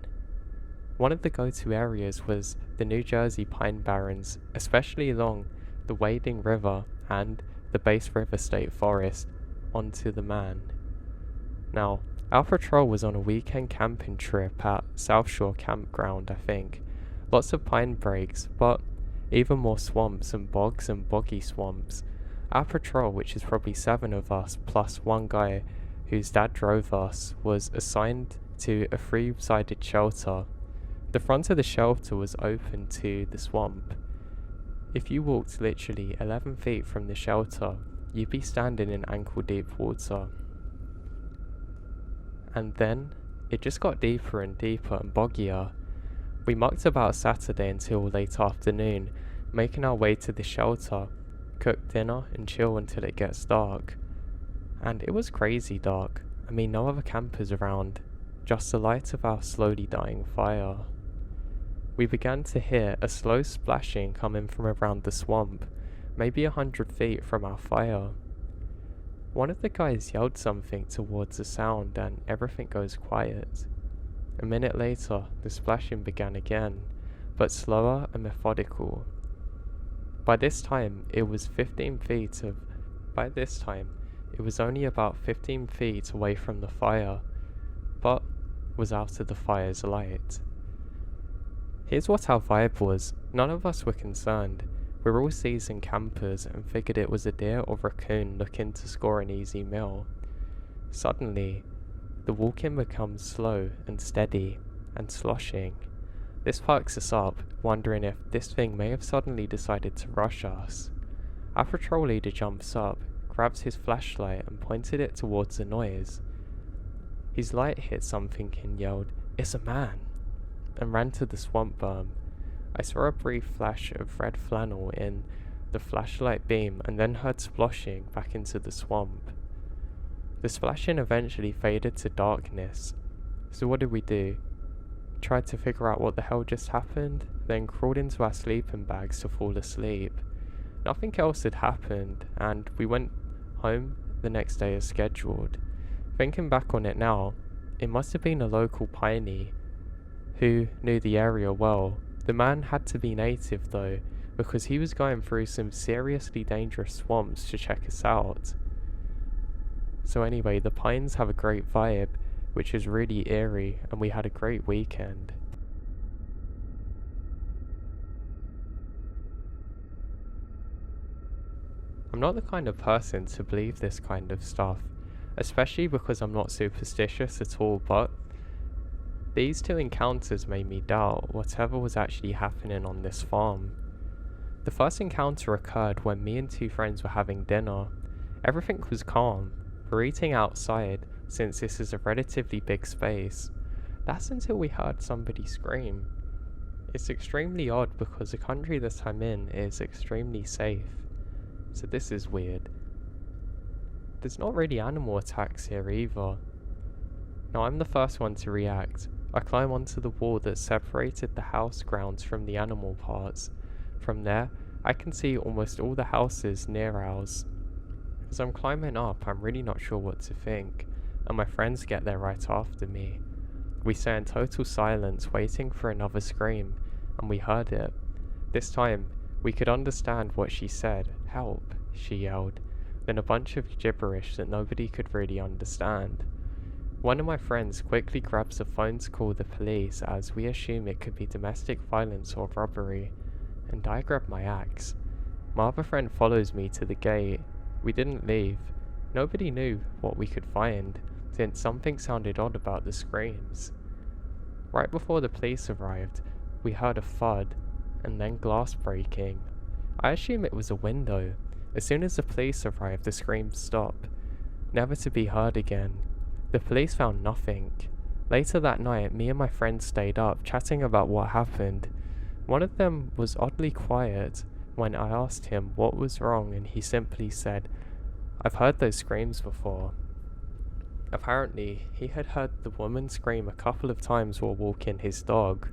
One of the go-to areas was the New Jersey Pine Barrens, especially along the Wading River and the Bass River State Forest onto the Man. Now, our patrol was on a weekend camping trip at South Shore Campground, I think. Lots of pine breaks, but even more swamps and bogs and boggy swamps. Our patrol, which is probably 7 of us, plus one guy whose dad drove us, was assigned to a 3-sided shelter. The front of the shelter was open to the swamp. If you walked literally 11 feet from the shelter, you'd be standing in ankle-deep water. And then, it just got deeper and deeper and boggier. We mucked about Saturday until late afternoon, making our way to the shelter, cook dinner and chill until it gets dark. And it was crazy dark. I mean, no other campers around, just the light of our slowly dying fire. We began to hear a slow splashing coming from around the swamp, maybe 100 feet from our fire. One of the guys yelled something towards the sound and everything goes quiet. A minute later, the splashing began again, but slower and methodical. By this time, it was only about 15 feet away from the fire, but was out of the fire's light. Here's what our vibe was. None of us were concerned. We were all seasoned campers and figured it was a deer or raccoon looking to score an easy meal. Suddenly, the walking becomes slow and steady and sloshing. This perks us up, wondering if this thing may have suddenly decided to rush us. Our patrol leader jumps up, grabs his flashlight and pointed it towards the noise. His light hit something and yelled, "It's a man!" and ran to the swamp berm. I saw a brief flash of red flannel in the flashlight beam and then heard splashing back into the swamp. The splashing eventually faded to darkness. So what did we do? Tried to figure out what the hell just happened, then crawled into our sleeping bags to fall asleep. Nothing else had happened, and we went home the next day as scheduled. Thinking back on it now, it must have been a local piney who knew the area well. The man had to be native though, because he was going through some seriously dangerous swamps to check us out. So anyway, the pines have a great vibe, which is really eerie, and we had a great weekend. I'm not the kind of person to believe this kind of stuff, especially because I'm not superstitious at all, but these two encounters made me doubt whatever was actually happening on this farm. The first encounter occurred when me and two friends were having dinner. Everything was calm. We're eating outside, since this is a relatively big space. That's until we heard somebody scream. It's extremely odd because the country that I'm in is extremely safe, so this is weird. There's not really animal attacks here either. Now I'm the first one to react. I climb onto the wall that separated the house grounds from the animal parts. From there, I can see almost all the houses near ours. As I'm climbing up, I'm really not sure what to think, and my friends get there right after me. We stay in total silence, waiting for another scream, and we heard it. This time, we could understand what she said. "Help," she yelled, then a bunch of gibberish that nobody could really understand. One of my friends quickly grabs the phone to call the police, as we assume it could be domestic violence or robbery, and I grab my axe. My other friend follows me to the gate. We didn't leave. Nobody knew what we could find, since something sounded odd about the screams. Right before the police arrived, we heard a thud, and then glass breaking. I assume it was a window. As soon as the police arrived, the screams stopped, never to be heard again. The police found nothing. Later that night, me and my friends stayed up, chatting about what happened. One of them was oddly quiet when I asked him what was wrong, and he simply said, "I've heard those screams before." Apparently, he had heard the woman scream a couple of times while walking his dog.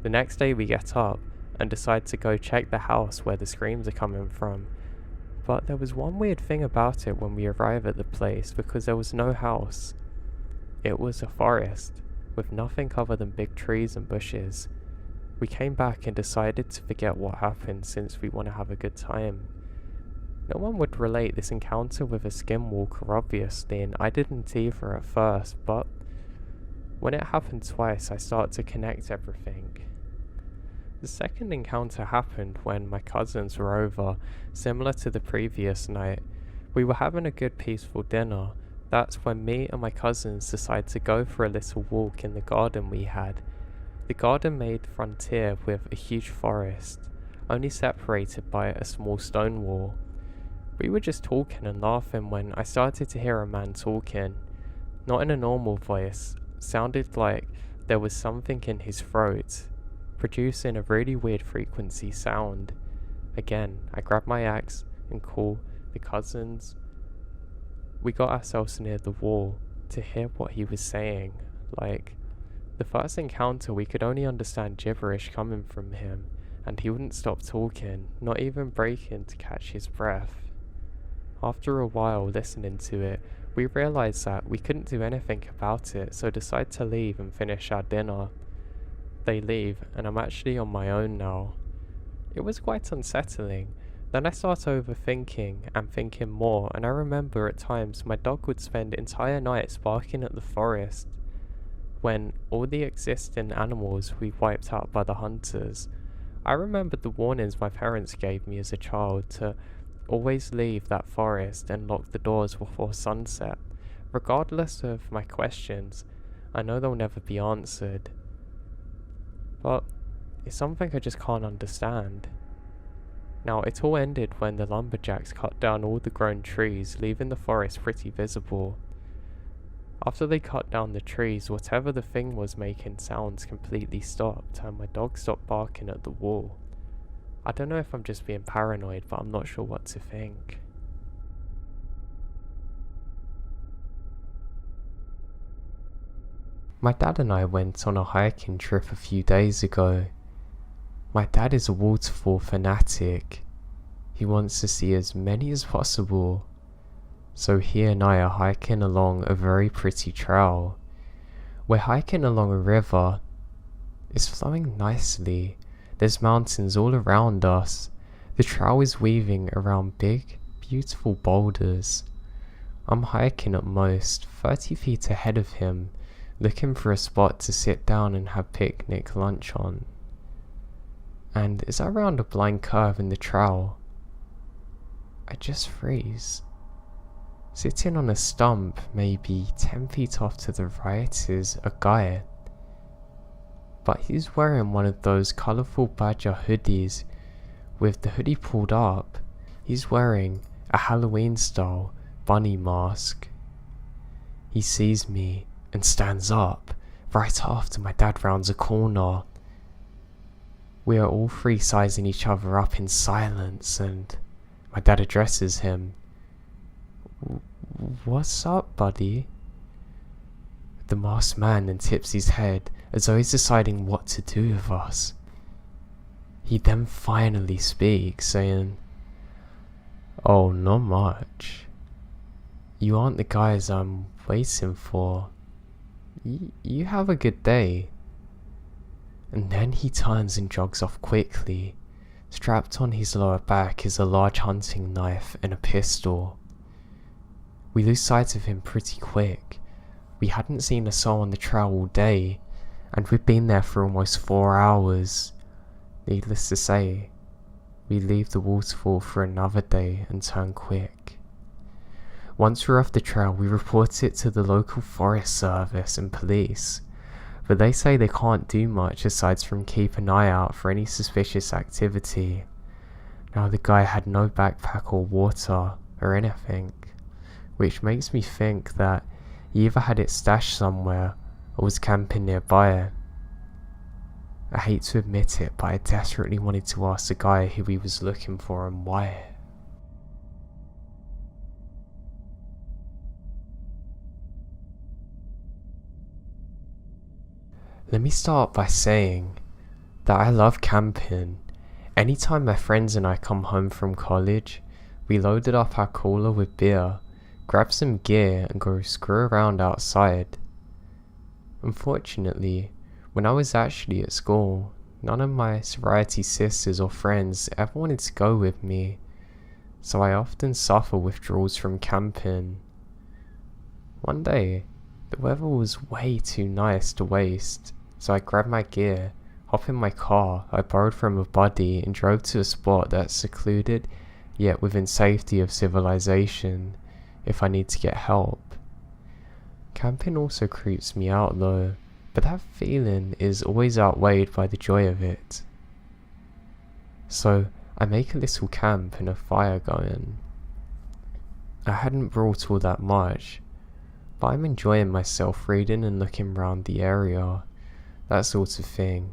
The next day we get up and decide to go check the house where the screams are coming from. But there was one weird thing about it when we arrive at the place, because there was no house. It was a forest, with nothing other than big trees and bushes. We came back and decided to forget what happened, since we want to have a good time. No one would relate this encounter with a skinwalker obviously, and I didn't either at first, but when it happened twice I started to connect everything. The second encounter happened when my cousins were over, similar to the previous night. We were having a good peaceful dinner. That's when me and my cousins decided to go for a little walk in the garden we had. The garden made frontier with a huge forest, only separated by a small stone wall. We were just talking and laughing when I started to hear a man talking. Not in a normal voice, sounded like there was something in his throat, producing a really weird frequency sound. Again, I grab my axe and call the cousins. We got ourselves near the wall to hear what he was saying. Like, the first encounter we could only understand gibberish coming from him, and he wouldn't stop talking, not even breaking to catch his breath. After a while listening to it, we realised that we couldn't do anything about it, so decided to leave and finish our dinner. They leave, and I'm actually on my own now. It was quite unsettling. Then I start overthinking and thinking more, and I remember at times my dog would spend entire nights barking at the forest. when all the existing animals we wiped out by the hunters. I remembered the warnings my parents gave me as a child to always leave that forest and lock the doors before sunset. Regardless of my questions, I know they'll never be answered. But it's something I just can't understand. Now, it all ended when the lumberjacks cut down all the grown trees, leaving the forest pretty visible. After they cut down the trees, whatever the thing was making sounds completely stopped, and my dog stopped barking at the wall. I don't know if I'm just being paranoid, but I'm not sure what to think. My dad and I went on a hiking trip a few days ago. My dad is a waterfall fanatic. He wants to see as many as possible. So he and I are hiking along a very pretty trail. We're hiking along a river. It's flowing nicely. There's mountains all around us. The trail is weaving around big, beautiful boulders. I'm hiking at most 30 feet ahead of him, looking for a spot to sit down and have picnic lunch on. And as I round a blind curve in the trail, I just freeze. Sitting on a stump maybe 10 feet off to the right is a guy. But he's wearing one of those colourful badger hoodies. With the hoodie pulled up, he's wearing a Halloween style bunny mask. He sees me and stands up right after my dad rounds a corner. We are all three sizing each other up in silence, and my dad addresses him. "What's up, buddy?" The masked man then tips his head as though he's deciding what to do with us. He then finally speaks, saying, "Oh, not much. You aren't the guys I'm waiting for. You have a good day." And then he turns and jogs off quickly. Strapped on his lower back is a large hunting knife and a pistol. We lose sight of him pretty quick. We hadn't seen a soul on the trail all day, and we'd been there for almost 4 hours. Needless to say, we leave the waterfall for another day and turn quick. Once we're off the trail, we report it to the local forest service and police, but they say they can't do much aside from keep an eye out for any suspicious activity. Now, the guy had no backpack or water or anything, which makes me think that he either had it stashed somewhere or was camping nearby. I hate to admit it, but I desperately wanted to ask the guy who he was looking for and why. Let me start by saying that I love camping. Anytime my friends and I come home from college, we loaded up our cooler with beer, grab some gear and go screw around outside. Unfortunately, when I was actually at school, none of my sorority sisters or friends ever wanted to go with me, so I often suffer withdrawals from camping. One day, the weather was way too nice to waste, so I grabbed my gear, hopped in my car I borrowed from a buddy and drove to a spot that's secluded yet within safety of civilization if I need to get help. Camping also creeps me out though, but that feeling is always outweighed by the joy of it. So I make a little camp and a fire going. I hadn't brought all that much, but I'm enjoying myself reading and looking around the area, that sort of thing.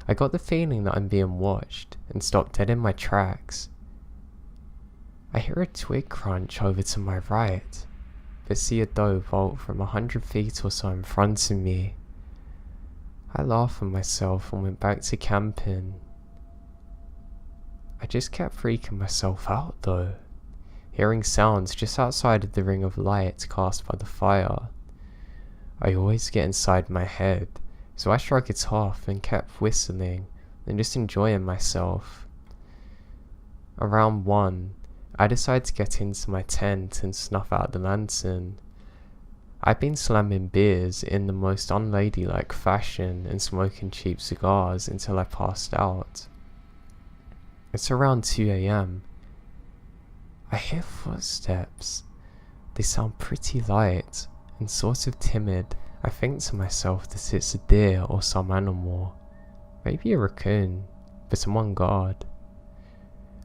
I got the feeling that I'm being watched and stopped dead in my tracks. I hear a twig crunch over to my right, but see a doe bolt from 100 feet or so in front of me. I laughed at myself and went back to camping. I just kept freaking myself out though, hearing sounds just outside of the ring of light cast by the fire. I always get inside my head, so I shrugged it off and kept whistling and just enjoying myself. Around 1, I decided to get into my tent and snuff out the lantern. I'd been slamming beers in the most unladylike fashion and smoking cheap cigars until I passed out. It's around 2 a.m. I hear footsteps. They sound pretty light and sort of timid. I think to myself that it's a deer or some animal, maybe a raccoon, but I'm on guard.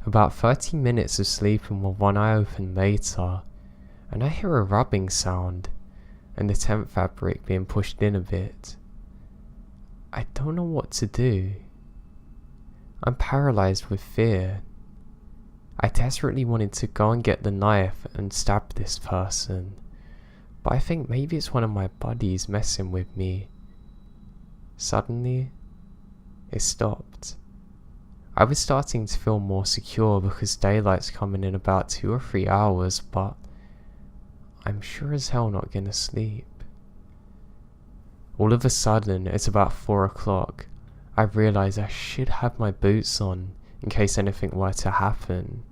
About 30 minutes of sleeping with one eye open later, and I hear a rubbing sound and the tent fabric being pushed in a bit. I don't know what to do. I'm paralyzed with fear. I desperately wanted to go and get the knife and stab this person, but I think maybe it's one of my buddies messing with me. Suddenly, it stopped. I was starting to feel more secure because daylight's coming in about 2 or 3 hours, but I'm sure as hell not gonna sleep. All of a sudden, it's about 4 o'clock. I realise I should have my boots on in case anything were to happen.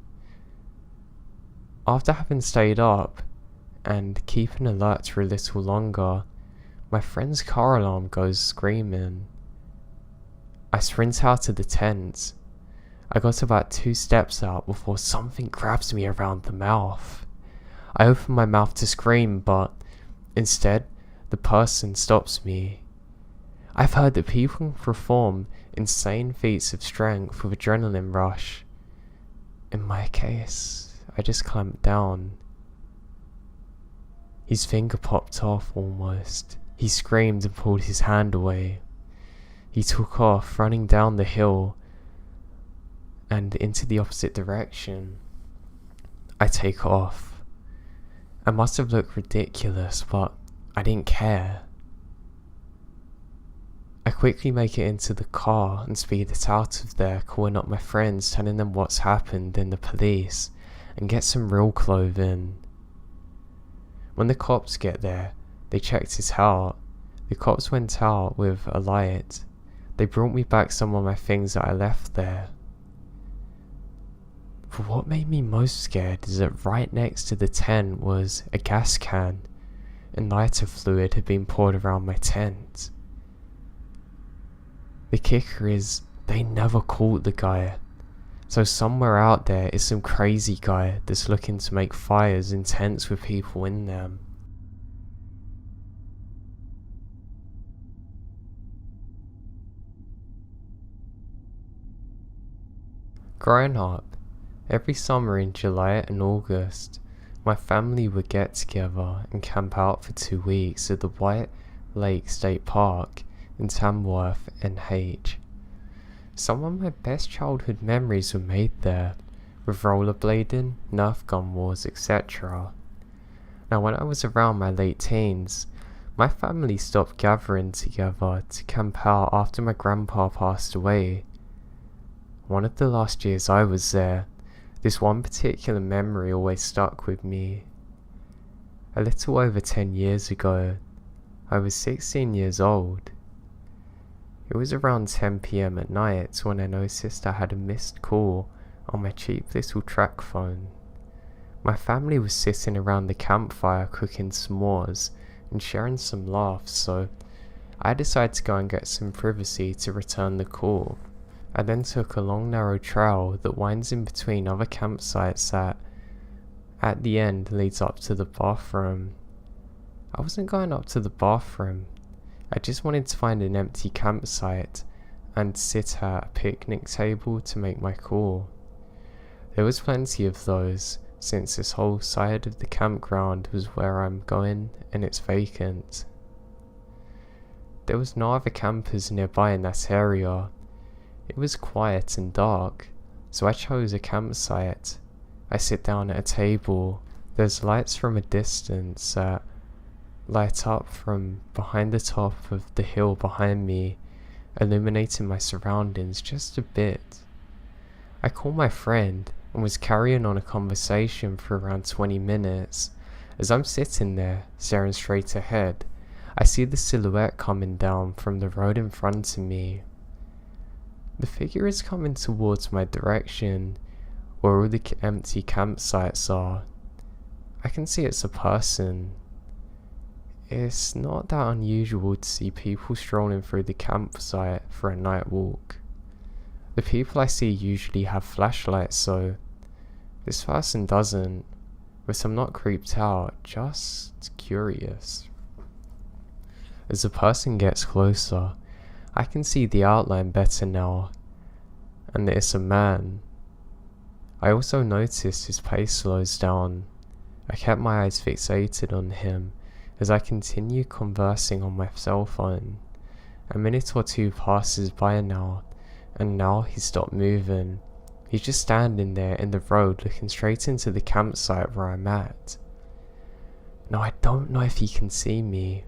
After having stayed up and keeping alert for a little longer, my friend's car alarm goes screaming. I sprint out of the tent. I got about 2 steps out before something grabs me around the mouth. I open my mouth to scream, but instead, the person stops me. I've heard that people can perform insane feats of strength with adrenaline rush. In my case, I just clamped down. His finger popped off almost. He screamed and pulled his hand away. He took off, running down the hill and into the opposite direction. I take off. I must have looked ridiculous, but I didn't care. I quickly make it into the car and speed it out of there, calling up my friends, telling them what's happened and the police, and get some real clothing. When the cops get there, they checked it out. The cops went out with a light. They brought me back some of my things that I left there. But what made me most scared is that right next to the tent was a gas can, and lighter fluid had been poured around my tent. The kicker is, they never caught the guy. So somewhere out there is some crazy guy that's looking to make fires in tents with people in them. Growing up, every summer in July and August, my family would get together and camp out for 2 weeks at the White Lake State Park in Tamworth, NH. Some of my best childhood memories were made there, with rollerblading, Nerf gun wars, etc. Now when I was around my late teens, my family stopped gathering together to camp out after my grandpa passed away. One of the last years I was there, this one particular memory always stuck with me. A little over 10 years ago, I was 16 years old. It was around 10 PM at night when I noticed I had a missed call on my cheap little track phone. My family was sitting around the campfire cooking s'mores and sharing some laughs, so I decided to go and get some privacy to return the call. I then took a long narrow trail that winds in between other campsites that, at the end, leads up to the bathroom. I wasn't going up to the bathroom. I just wanted to find an empty campsite and sit at a picnic table to make my call. There was plenty of those, since this whole side of the campground was where I'm going and it's vacant. There was no other campers nearby in that area. It was quiet and dark, so I chose a campsite. I sit down at a table. There's lights from a distance that light up from behind the top of the hill behind me, illuminating my surroundings just a bit. I called my friend and was carrying on a conversation for around 20 minutes. As I'm sitting there, staring straight ahead, I see the silhouette coming down from the road in front of me. The figure is coming towards my direction, where all the empty campsites are. I can see it's a person. It's not that unusual to see people strolling through the campsite for a night walk. The people I see usually have flashlights, so this person doesn't, but I'm not creeped out, just curious. As the person gets closer, I can see the outline better now, and it's a man. I also noticed his pace slows down. I kept my eyes fixated on him as I continued conversing on my cell phone. A minute or two passes by now, and now he stopped moving. He's just standing there in the road looking straight into the campsite where I'm at. Now I don't know if he can see me.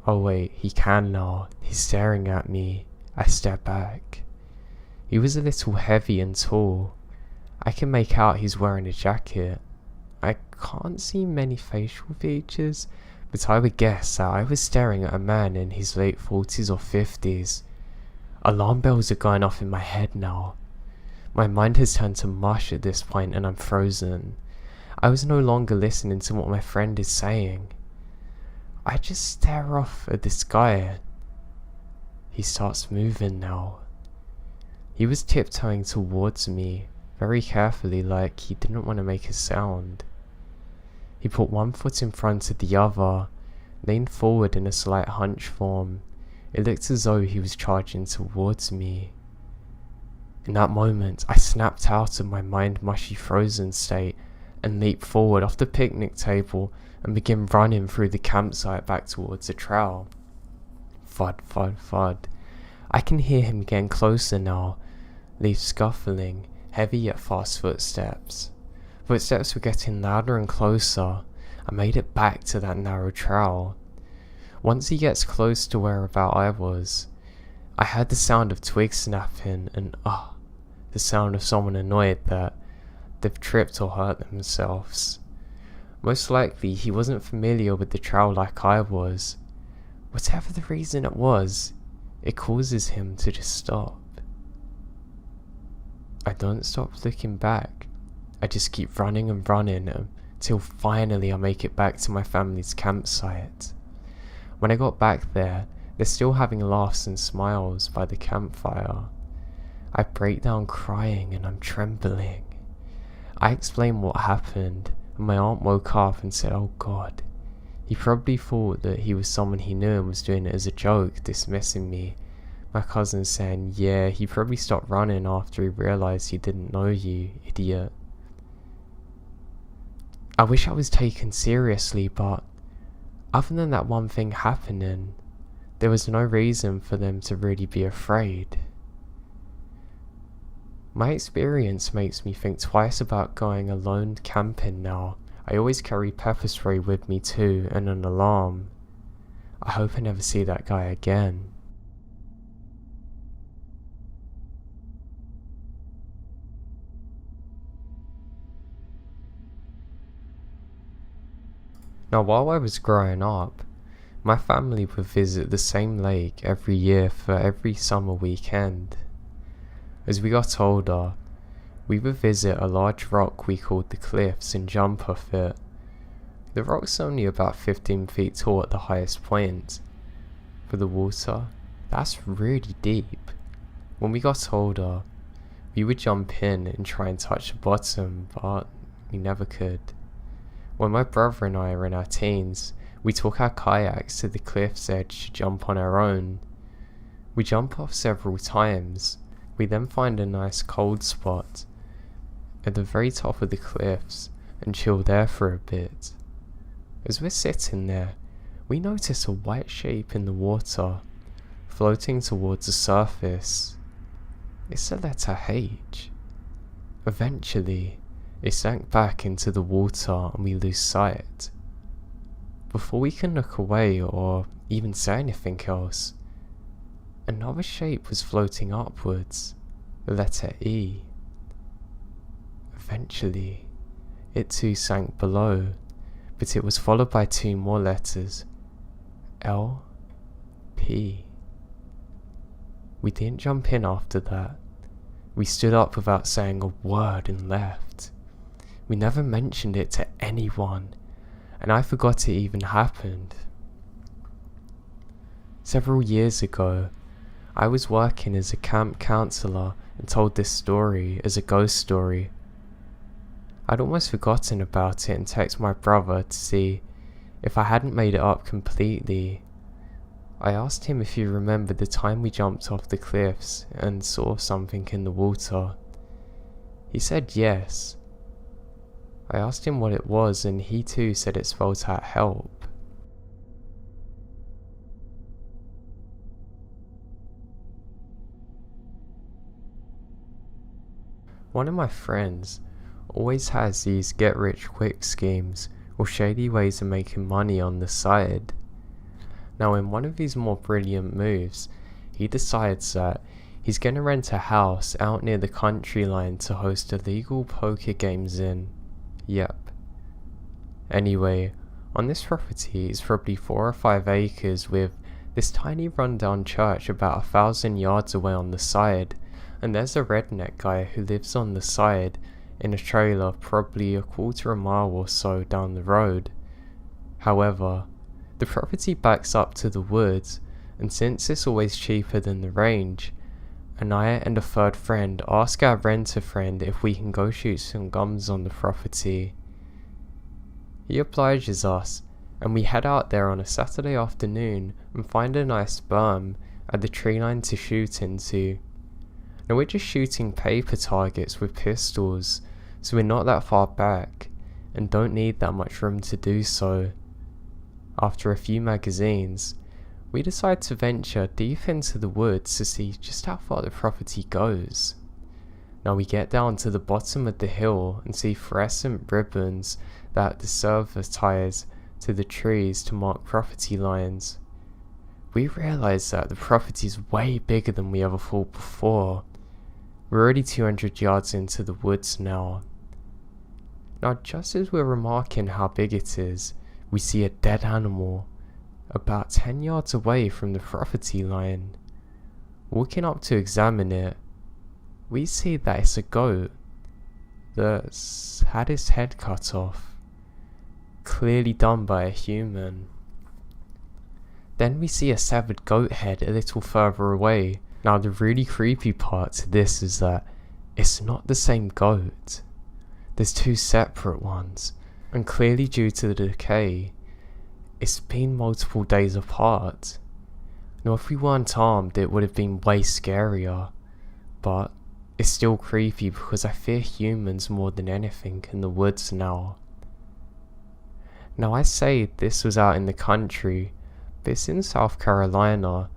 Oh wait, he can now. He's staring at me. I step back. He was a little heavy and tall. I can make out he's wearing a jacket. I can't see many facial features, but I would guess that I was staring at a man in his late 40s or 50s. Alarm bells are going off in my head now. My mind has turned to mush at this point and I'm frozen. I was no longer listening to what my friend is saying. I just stare off at this guy. He starts moving now. He was tiptoeing towards me, very carefully, like he didn't want to make a sound. He put one foot in front of the other, leaned forward in a slight hunch form. It looked as though he was charging towards me. In that moment, I snapped out of my mind-mushy frozen state and leaped forward off the picnic table and began running through the campsite back towards the trail. Thud, thud, thud. I can hear him getting closer now, leaves scuffling, heavy yet fast footsteps. Footsteps were getting louder and closer. I made it back to that narrow trail. Once he gets close to whereabout I was, I heard the sound of twigs snapping and the sound of someone annoyed that they've tripped or hurt themselves. Most likely he wasn't familiar with the trail like I was. Whatever the reason it was, it causes him to just stop. I don't stop looking back. I just keep running and running until finally I make it back to my family's campsite. When I got back there, they're still having laughs and smiles by the campfire. I break down crying and I'm trembling. I explain what happened, and my aunt woke up and said, "Oh God." He probably thought that he was someone he knew and was doing it as a joke, dismissing me. My cousin saying, "Yeah, he probably stopped running after he realised he didn't know you, idiot." I wish I was taken seriously, but other than that one thing happening, there was no reason for them to really be afraid. My experience makes me think twice about going alone camping now. I always carry pepper spray with me too, and an alarm. I hope I never see that guy again. Now, while I was growing up, my family would visit the same lake every year for every summer weekend. As we got older, we would visit a large rock we called the Cliffs and jump off it. The rock's only about 15 feet tall at the highest point. For the water, that's really deep. When we got older, we would jump in and try and touch the bottom, but we never could. When my brother and I were in our teens, we took our kayaks to the cliff's edge to jump on our own. We jump off several times. We then find a nice cold spot at the very top of the cliffs and chill there for a bit. As we're sitting there, we notice a white shape in the water, floating towards the surface. It's the letter H. Eventually, it sank back into the water and we lose sight. Before we can look away or even say anything else, another shape was floating upwards, the letter E. Eventually, it too sank below, but it was followed by two more letters, L, P. We didn't jump in after that. We stood up without saying a word and left. We never mentioned it to anyone, and I forgot it even happened. Several years ago, I was working as a camp counselor and told this story as a ghost story. I'd almost forgotten about it and texted my brother to see if I hadn't made it up completely. I asked him if he remembered the time we jumped off the cliffs and saw something in the water. He said yes. I asked him what it was, and he too said it spelled out help. One of my friends always has these get-rich-quick schemes or shady ways of making money on the side. Now, in one of his more brilliant moves, he decides that he's going to rent a house out near the country line to host illegal poker games in. Yep. Anyway, on this property is probably 4 or 5 acres with this tiny rundown church about 1,000 yards away on the side, and there's a redneck guy who lives on the side in a trailer probably a quarter of a mile or so down the road. However, the property backs up to the woods, and since it's always cheaper than the range, and I and a third friend ask our renter friend if we can go shoot some guns on the property. He obliges us, and we head out there on a Saturday afternoon and find a nice berm at the tree line to shoot into. Now, we're just shooting paper targets with pistols, so we're not that far back and don't need that much room to do so. After a few magazines, we decide to venture deep into the woods to see just how far the property goes. Now, we get down to the bottom of the hill and see fluorescent ribbons that the server ties to the trees to mark property lines. We realise that the property is way bigger than we ever thought before. We're already 200 yards into the woods now. Now, just as we're remarking how big it is, we see a dead animal about 10 yards away from the property line. Walking up to examine it, we see that it's a goat that's had its head cut off, clearly done by a human. Then we see a severed goat head a little further away. Now, the really creepy part to this is that it's not the same goat. There's 2 separate ones, and clearly due to the decay, it's been multiple days apart. Now, if we weren't armed, it would have been way scarier, but it's still creepy because I fear humans more than anything in the woods now. Now, I say this was out in the country, but it's in South Carolina,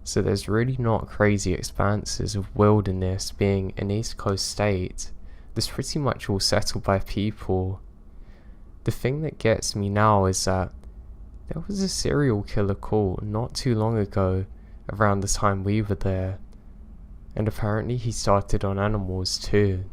so there's really not crazy expanses of wilderness. Being an East Coast state, that's pretty much all settled by people. The thing that gets me now is that there was a serial killer caught not too long ago around the time we were there, and apparently he started on animals too.